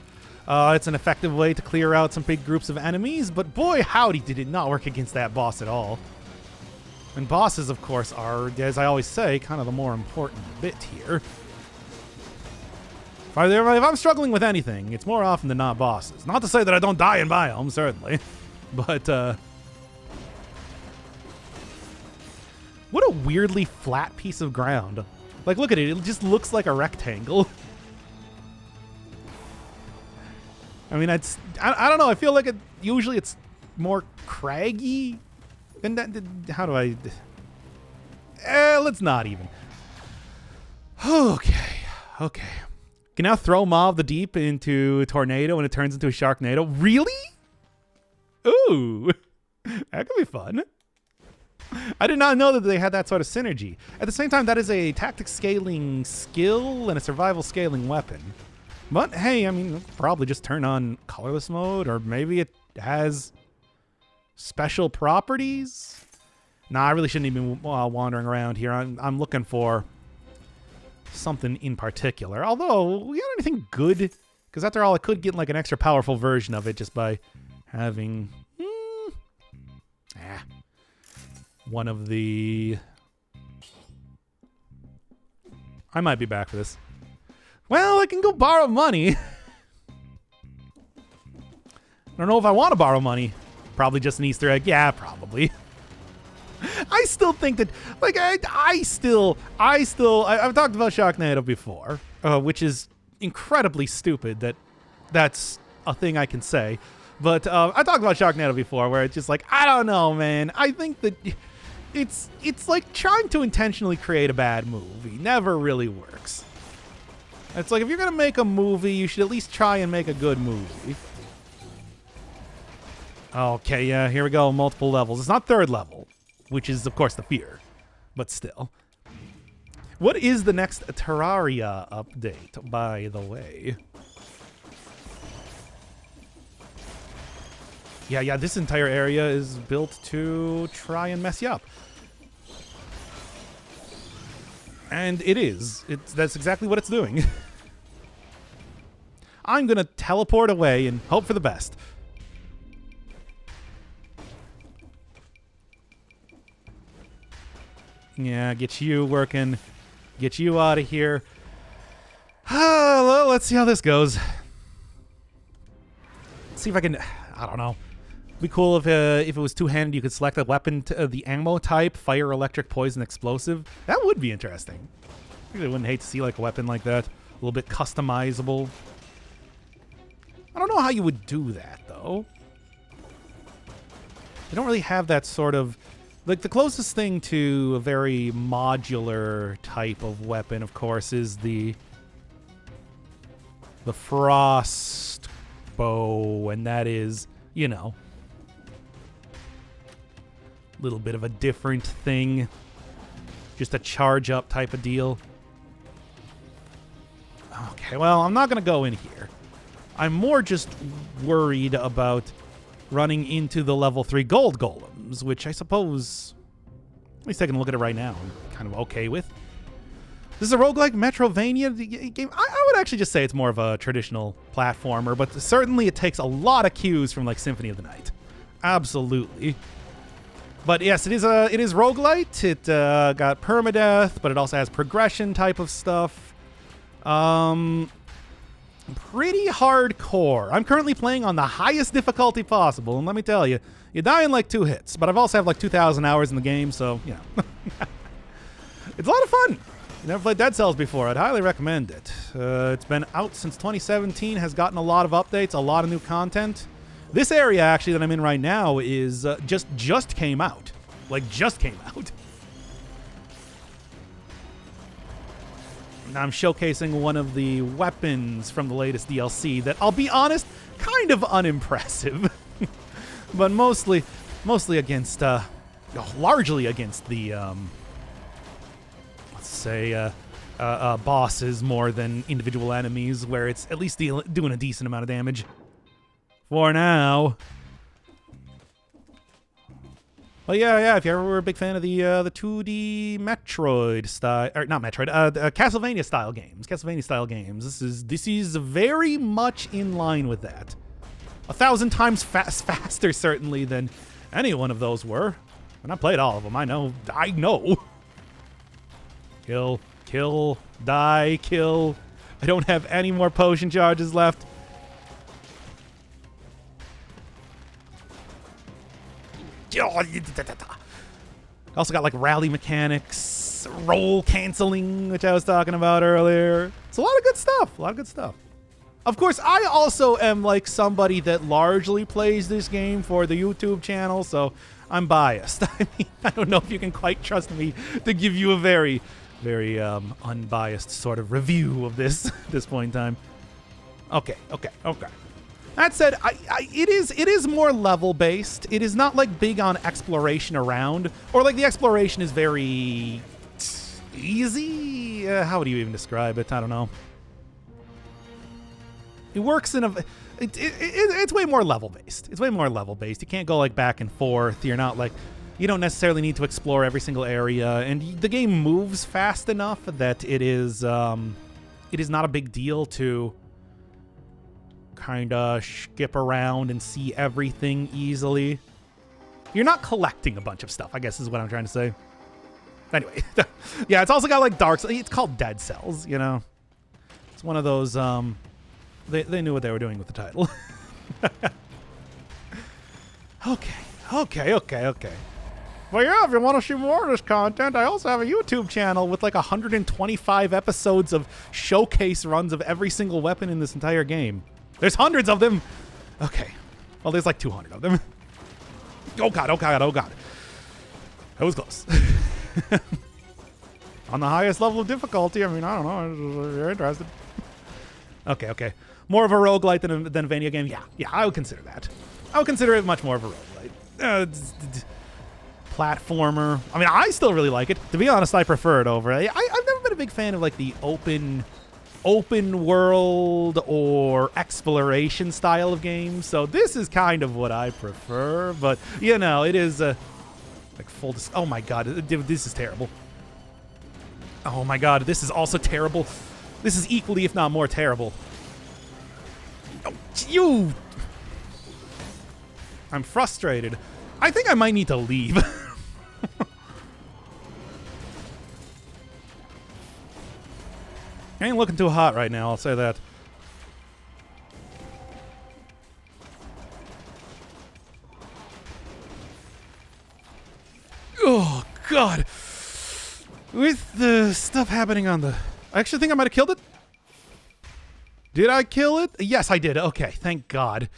It's an effective way to clear out some big groups of enemies, but boy, howdy, did it not work against that boss at all. And bosses, of course, are, as I always say, kind of the more important bit here. If I'm struggling with anything, it's more often than not bosses. Not to say that I don't die in biome, certainly. But, what a weirdly flat piece of ground. Like, look at it. It just looks like a rectangle. I mean, I don't know. I feel like usually it's more craggy. And how do I... let's not even. Okay. You can now throw Maw of the Deep into a tornado and it turns into a Sharknado. Really? Ooh. That could be fun. I did not know that they had that sort of synergy. At the same time, that is a tactics scaling skill and a survival scaling weapon. But hey, I mean, probably just turn on colorless mode, or maybe it has... special properties? Nah, I really shouldn't even be wandering around here. I'm looking for something in particular. Although, we got anything good? Because after all, I could get like an extra powerful version of it just by having one of the... I might be back for this. Well, I can go borrow money. I don't know if I want to borrow money. Probably just an Easter egg. Yeah, probably. I still think that, like, I've talked about Sharknado before, which is incredibly stupid that that's a thing I can say. But I talked about Sharknado before, where it's just like, I don't know, man. I think that it's like trying to intentionally create a bad movie never really works. It's like, if you're gonna make a movie, you should at least try and make a good movie. Okay, yeah, here we go. Multiple levels. It's not third level, which is, of course, the fear. But still. What is the next Terraria update, by the way? Yeah, this entire area is built to try and mess you up. And it is. That's exactly what it's doing. I'm gonna teleport away and hope for the best. Yeah, get you working. Get you out of here. Well, let's see how this goes. See if I can... I don't know. It'd be cool if it was two-handed, you could select a weapon, the ammo type, fire, electric, poison, explosive. That would be interesting. I really wouldn't hate to see like a weapon like that. A little bit customizable. I don't know how you would do that, though. They don't really have that sort of Like, the closest thing to a very modular type of weapon, of course, is the frost bow, and that is, you know, a little bit of a different thing. Just a charge up type of deal. Okay, well, I'm not going to go in here. I'm more just worried about running into the level 3 gold golems, which I suppose, at least taking a look at it right now, I'm kind of okay with. This is a roguelike Metrovania game. I would actually just say it's more of a traditional platformer, but certainly it takes a lot of cues from like Symphony of the Night. Absolutely. But yes, it is roguelite. It got permadeath, but it also has progression type of stuff. Pretty hardcore. I'm currently playing on the highest difficulty possible, and let me tell you, you die in like 2 hits, but I've also have like 2,000 hours in the game, so, you know. It's a lot of fun. You never played Dead Cells before, I'd highly recommend it. It's been out since 2017, has gotten a lot of updates, a lot of new content. This area, actually, that I'm in right now is just came out. Like, just came out. Now I'm showcasing one of the weapons from the latest DLC that, I'll be honest, kind of unimpressive. But mostly against, largely against the, let's say, bosses more than individual enemies, where it's at least doing a decent amount of damage. For now. Well, yeah, if you ever were a big fan of the 2D Metroid style, or not Metroid, Castlevania style games, this is very much in line with that. 1,000 times faster, certainly, than any one of those were. And I played all of them, I know. Kill, die, kill. I don't have any more potion charges left. Also got like rally mechanics, roll canceling, which I was talking about earlier. It's a lot of good stuff. Of course, I also am like somebody that largely plays this game for the YouTube channel, so I'm biased. I mean, I don't know if you can quite trust me to give you a very, very unbiased sort of review of this at this point in time. Okay. That said, it is more level based. It is not like big on exploration around, or like the exploration is very easy. How would you even describe it? I don't know. It works in a. It's way more level based. It's way more level based. You can't go like back and forth. You're not like. You don't necessarily need to explore every single area, and the game moves fast enough that it is not a big deal to kind of skip around and see everything easily. You're not collecting a bunch of stuff, I guess is what I'm trying to say. Anyway, yeah, it's also got like Dark Cells. It's called Dead Cells, you know? It's one of those, they knew what they were doing with the title. Okay. Well, yeah, if you want to see more of this content, I also have a YouTube channel with like 125 episodes of showcase runs of every single weapon in this entire game. There's hundreds of them. Okay. Well, there's like 200 of them. Oh, God. That was close. On the highest level of difficulty. I mean, I don't know. If you're interested. Okay. More of a roguelite than a Vania game? Yeah, I would consider that. I would consider it much more of a roguelite. Platformer. I mean, I still really like it. To be honest, I prefer it over. I've never been a big fan of like the open world or exploration style of games, so this is kind of what I prefer, but you know, it is like full oh my god, this is terrible. Oh my god, this is also terrible. This is equally, if not more, terrible. Oh, I'm frustrated. I think I might need to leave. I ain't looking too hot right now, I'll say that. Oh, God. With the stuff happening on the... I actually think I might have killed it. Did I kill it? Yes, I did. Okay, thank God.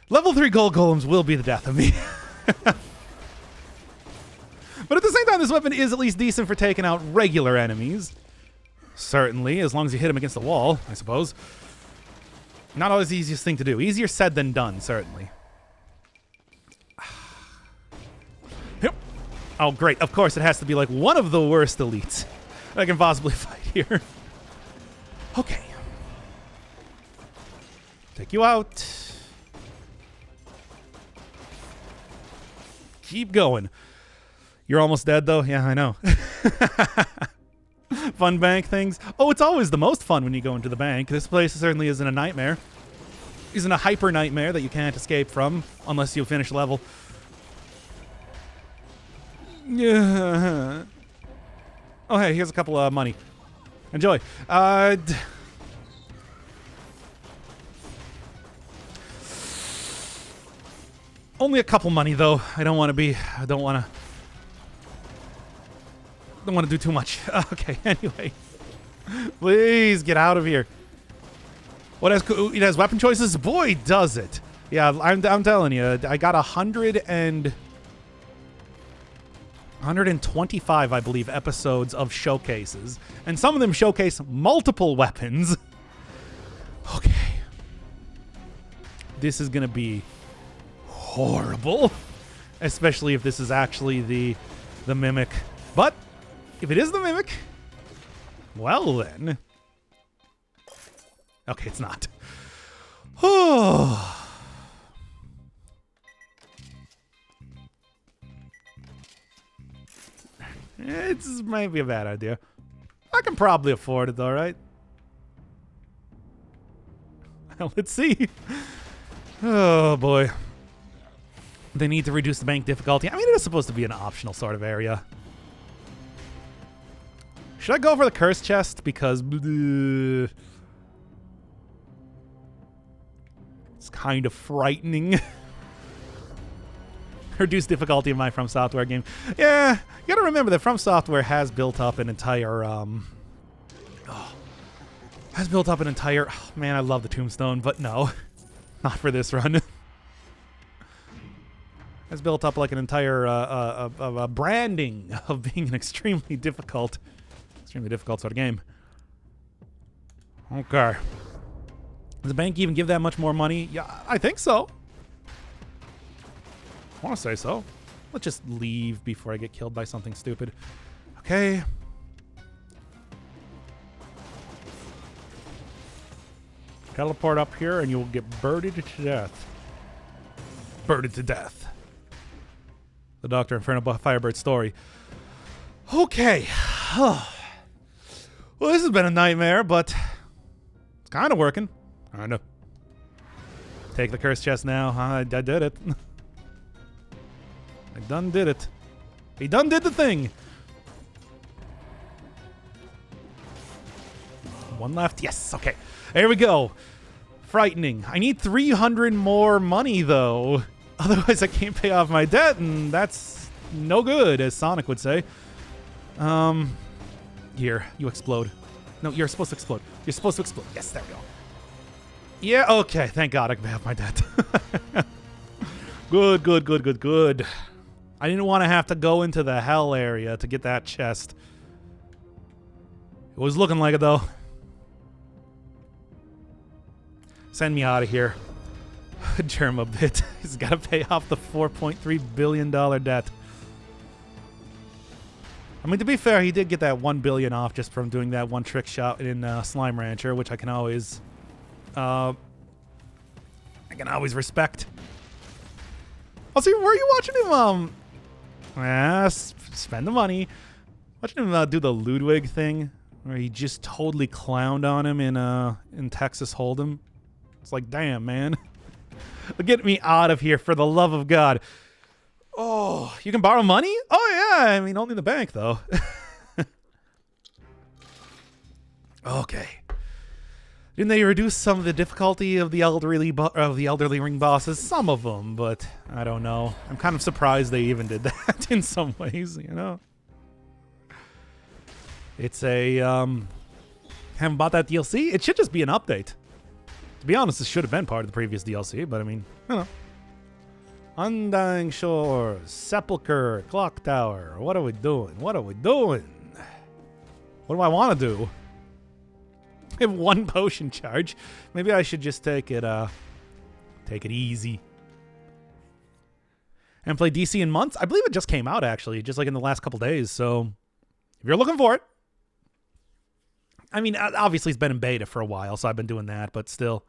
Level 3 gold golems will be the death of me. But at the same time, this weapon is at least decent for taking out regular enemies. Certainly, as long as you hit them against the wall, I suppose. Not always the easiest thing to do. Easier said than done, certainly. Yep. Oh, great. Of course, it has to be like one of the worst elites I can possibly fight here. Okay. Take you out. Keep going. You're almost dead, though? Yeah, I know. Fun bank things. Oh, it's always the most fun when you go into the bank. This place certainly isn't a nightmare. Isn't a hyper nightmare that you can't escape from unless you finish level. Yeah. Oh, hey, here's a couple of money. Enjoy. Only a couple money, though. I don't want to do too much. Okay, anyway. Please get out of here. It has weapon choices? Boy, does it. Yeah, I'm telling you. I got 125, I believe, episodes of showcases. And some of them showcase multiple weapons. Okay. This is going to be horrible. Especially if this is actually the Mimic. But if it is the Mimic, well then. Okay, it's not. Oh. It might be a bad idea. I can probably afford it, though, right? Well, let's see. Oh, boy. They need to reduce the bank difficulty. I mean, it is supposed to be an optional sort of area. Should I go for the curse chest? Because it's kind of frightening. Reduce difficulty of my From Software game. Yeah, you gotta remember that From Software has built up an entire, oh, man, I love the Tombstone, but no, not for this run. Has built up like an entire branding of being an extremely difficult sort of game. Okay. Does the bank even give that much more money? Yeah, I think so. I want to say so. Let's just leave before I get killed by something stupid. Okay. Teleport up here and you will get birded to death. Birded to death. The Dr. Inferno Firebird story. Okay. Well, this has been a nightmare, but it's kind of working. I know. Take the curse chest now. I did it. I done did it. He done did the thing. One left. Yes. Okay. There we go. Frightening. I need 300 more money, though. Otherwise, I can't pay off my debt, and that's no good, as Sonic would say. Here. You explode. No, you're supposed to explode. You're supposed to explode. Yes, there we go. Yeah, okay. Thank God I can pay off my debt. Good, good, good, good, good. I didn't want to have to go into the hell area to get that chest. It was looking like it, though. Send me out of here. Germ a bit. He's got to pay off the $4.3 billion debt. I mean, to be fair, he did get that $1 billion off just from doing that one trick shot in Slime Rancher, which I can always respect. Oh, see, where are you watching him? Spend the money. Watching him do the Ludwig thing, where he just totally clowned on him in Texas Hold'em. It's like, damn, man. Get me out of here, for the love of God. Oh, you can borrow money? Oh, yeah. I mean, only in the bank, though. Okay. Didn't they reduce some of the difficulty of the elderly ring bosses? Some of them, but I don't know. I'm kind of surprised they even did that in some ways, you know? It's a, haven't bought that DLC? It should just be an update. To be honest, this should have been part of the previous DLC, but I mean, you know. Undying Shores, Sepulcher, Clock Tower. What are we doing? What are we doing? What do I want to do? I have 1 potion charge. Maybe I should just take it easy. And play DC in months? I believe it just came out, actually, just like in the last couple days. So if you're looking for it. I mean, obviously it's been in beta for a while, so I've been doing that, but still.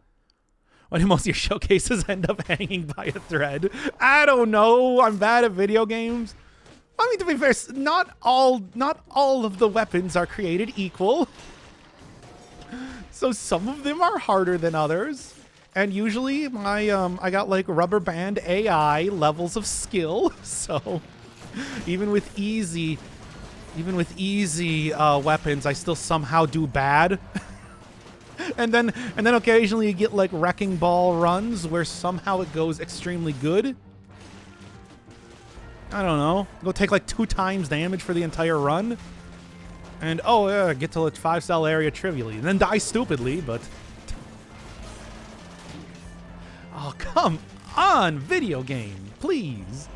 Why do most of your showcases end up hanging by a thread? I don't know. I'm bad at video games. I mean, to be fair, not all of the weapons are created equal. So some of them are harder than others. And usually I got like rubber band AI levels of skill. So even with easy weapons, I still somehow do bad. And then occasionally you get like wrecking ball runs where somehow it goes extremely good. I don't know. Go take like 2 times damage for the entire run. And oh yeah, get to a 5-cell area trivially. And then die stupidly, but... Oh, come on, video game, please.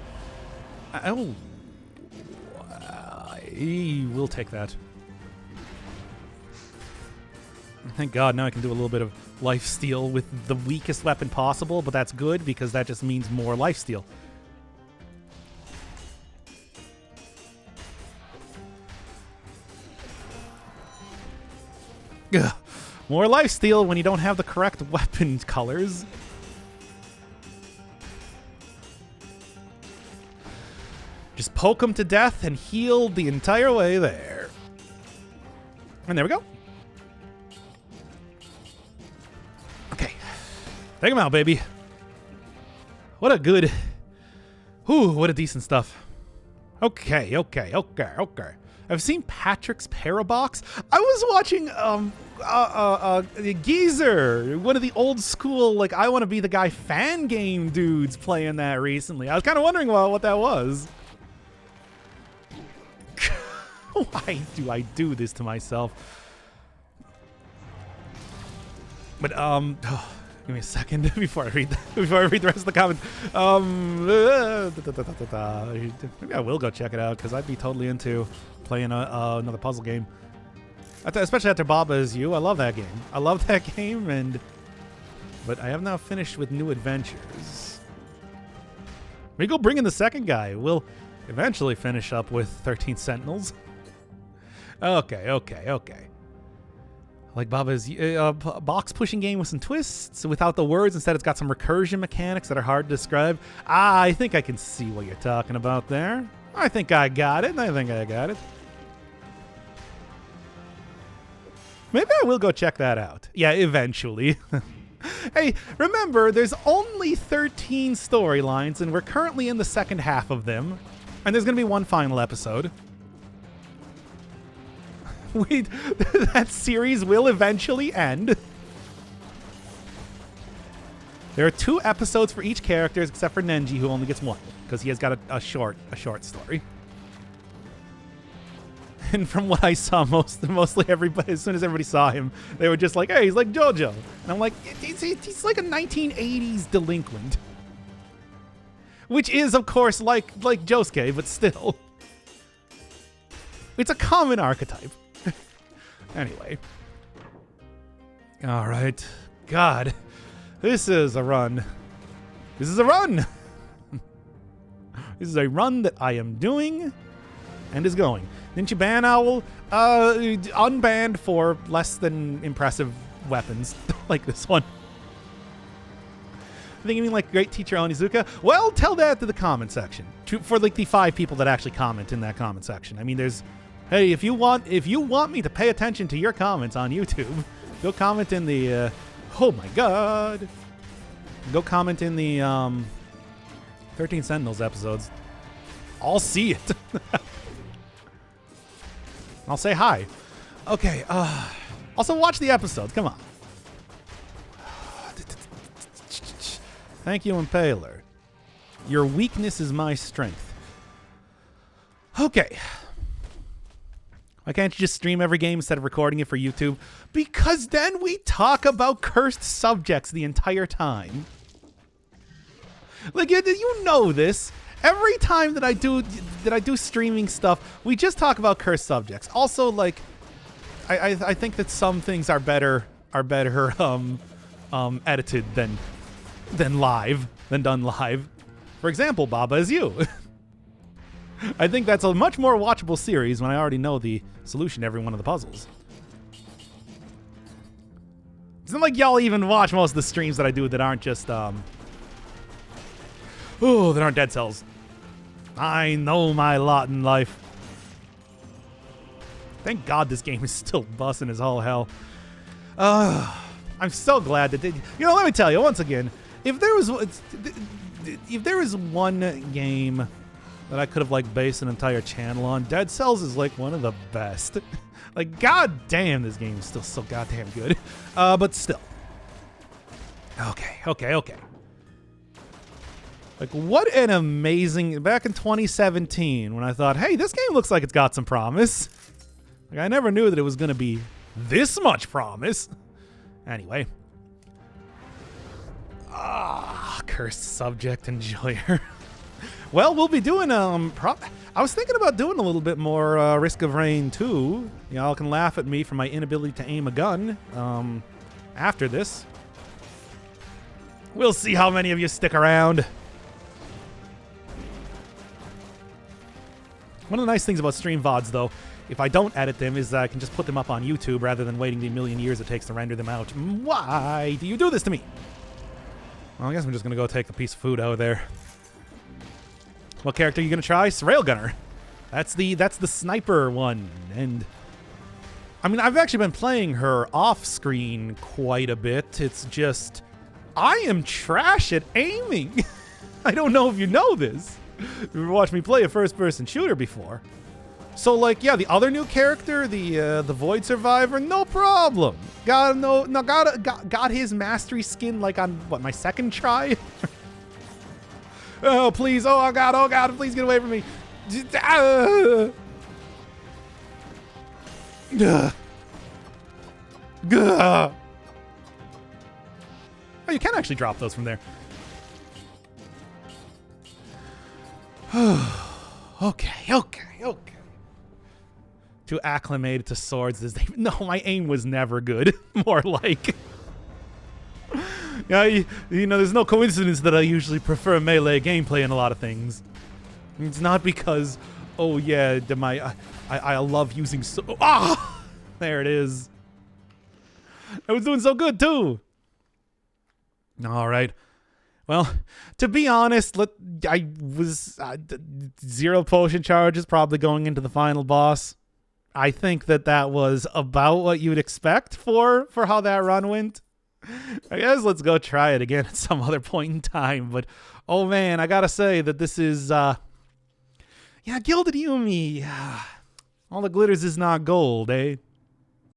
Oh. We'll take that. Thank God, now I can do a little bit of lifesteal with the weakest weapon possible, but that's good because that just means more lifesteal. Ugh. More lifesteal when you don't have the correct weapon colors. Just poke them to death and heal the entire way there. And there we go. Okay. Take him out, baby. What a good... Whew, what a decent stuff. Okay. I've seen Patrick's Parabox. I was watching Geezer, one of the old school, like, I want to be the guy fan game dudes playing that recently. I was kind of wondering what that was. Why do I do this to myself? But give me a second before I read the rest of the comments. Maybe I will go check it out because I'd be totally into playing another puzzle game. Especially after Baba Is You. I love that game. But I have now finished with New Adventures. We go bring in the second guy. We'll eventually finish up with 13 Sentinels. Okay. Like Baba's box pushing game with some twists without the words. Instead, it's got some recursion mechanics that are hard to describe. I think I can see what you're talking about there. I think I got it. Maybe I will go check that out. Yeah, eventually. Hey, remember, there's only 13 storylines, and we're currently in the second half of them. And there's going to be one final episode. That series will eventually end. There are 2 episodes for each character, except for Nenji, who only gets 1, because he has got a short story. And from what I saw, mostly everybody, as soon as everybody saw him, they were just like, "Hey, he's like JoJo," and I'm like, "He's like a 1980s delinquent," which is, of course, like Josuke, but still, it's a common archetype. Anyway. All right. God. This is a run. This is a run that I am doing and is going. Didn't you ban Owl? Unbanned for less than impressive weapons like this one. I think you mean like Great Teacher Onizuka? Well, tell that to the comment section. For like the 5 people that actually comment in that comment section. I mean, there's... Hey, if you want me to pay attention to your comments on YouTube, go comment in the oh my god. Go comment in the 13 Sentinels episodes. I'll see it. I'll say hi. Okay, also watch the episodes. Come on. Thank you, Impaler. Your weakness is my strength. Okay. Why can't you just stream every game instead of recording it for YouTube? Because then we talk about cursed subjects the entire time. Like, you know this. Every time that I do streaming stuff, we just talk about cursed subjects. Also, like, I think that some things are better edited than done live. For example, Baba Is You. I think that's a much more watchable series when I already know the solution to every one of the puzzles. It's not like y'all even watch most of the streams that I do that aren't just that aren't Dead Cells. I know my lot in life. Thank God this game is still busting as all hell. I'm so glad that let me tell you once again, if there was one game that I could have like based an entire channel on, Dead Cells is like one of the best. Like, god damn, this game is still so goddamn good. But still. Okay. Like, what an amazing... Back in 2017, when I thought, hey, this game looks like it's got some promise. Like, I never knew that it was going to be this much promise. Anyway. Cursed subject enjoyer. Well, we'll be doing, I was thinking about doing a little bit more Risk of Rain 2. Y'all can laugh at me for my inability to aim a gun after this. We'll see how many of you stick around. One of the nice things about stream VODs, though, if I don't edit them, is that I can just put them up on YouTube rather than waiting the million years it takes to render them out. Why do you do this to me? Well, I guess I'm just going to go take a piece of food out of there. What character are you going to try? Railgunner. That's the sniper one. And I mean, I've actually been playing her off screen quite a bit. It's just I am trash at aiming. I don't know if you know this. You've watched me play a first-person shooter before. So, like, yeah, the other new character, the Void Survivor, no problem. Got his mastery skin like on what, my second try? Oh please! Oh god! Please get away from me! Oh, you can actually drop those from there. Okay. Too acclimated to swords as they... No, my aim was never good. More like... you know, there's no coincidence that I usually prefer melee gameplay in a lot of things. It's not because, oh yeah, I love using there it is. I was doing so good too. All right. Well, to be honest, I was 0 potion charges probably going into the final boss. I think that was about what you'd expect for how that run went. I guess let's go try it again at some other point in time. But, oh man, I gotta say that this is, Gilded Yumi. All the glitters is not gold, eh?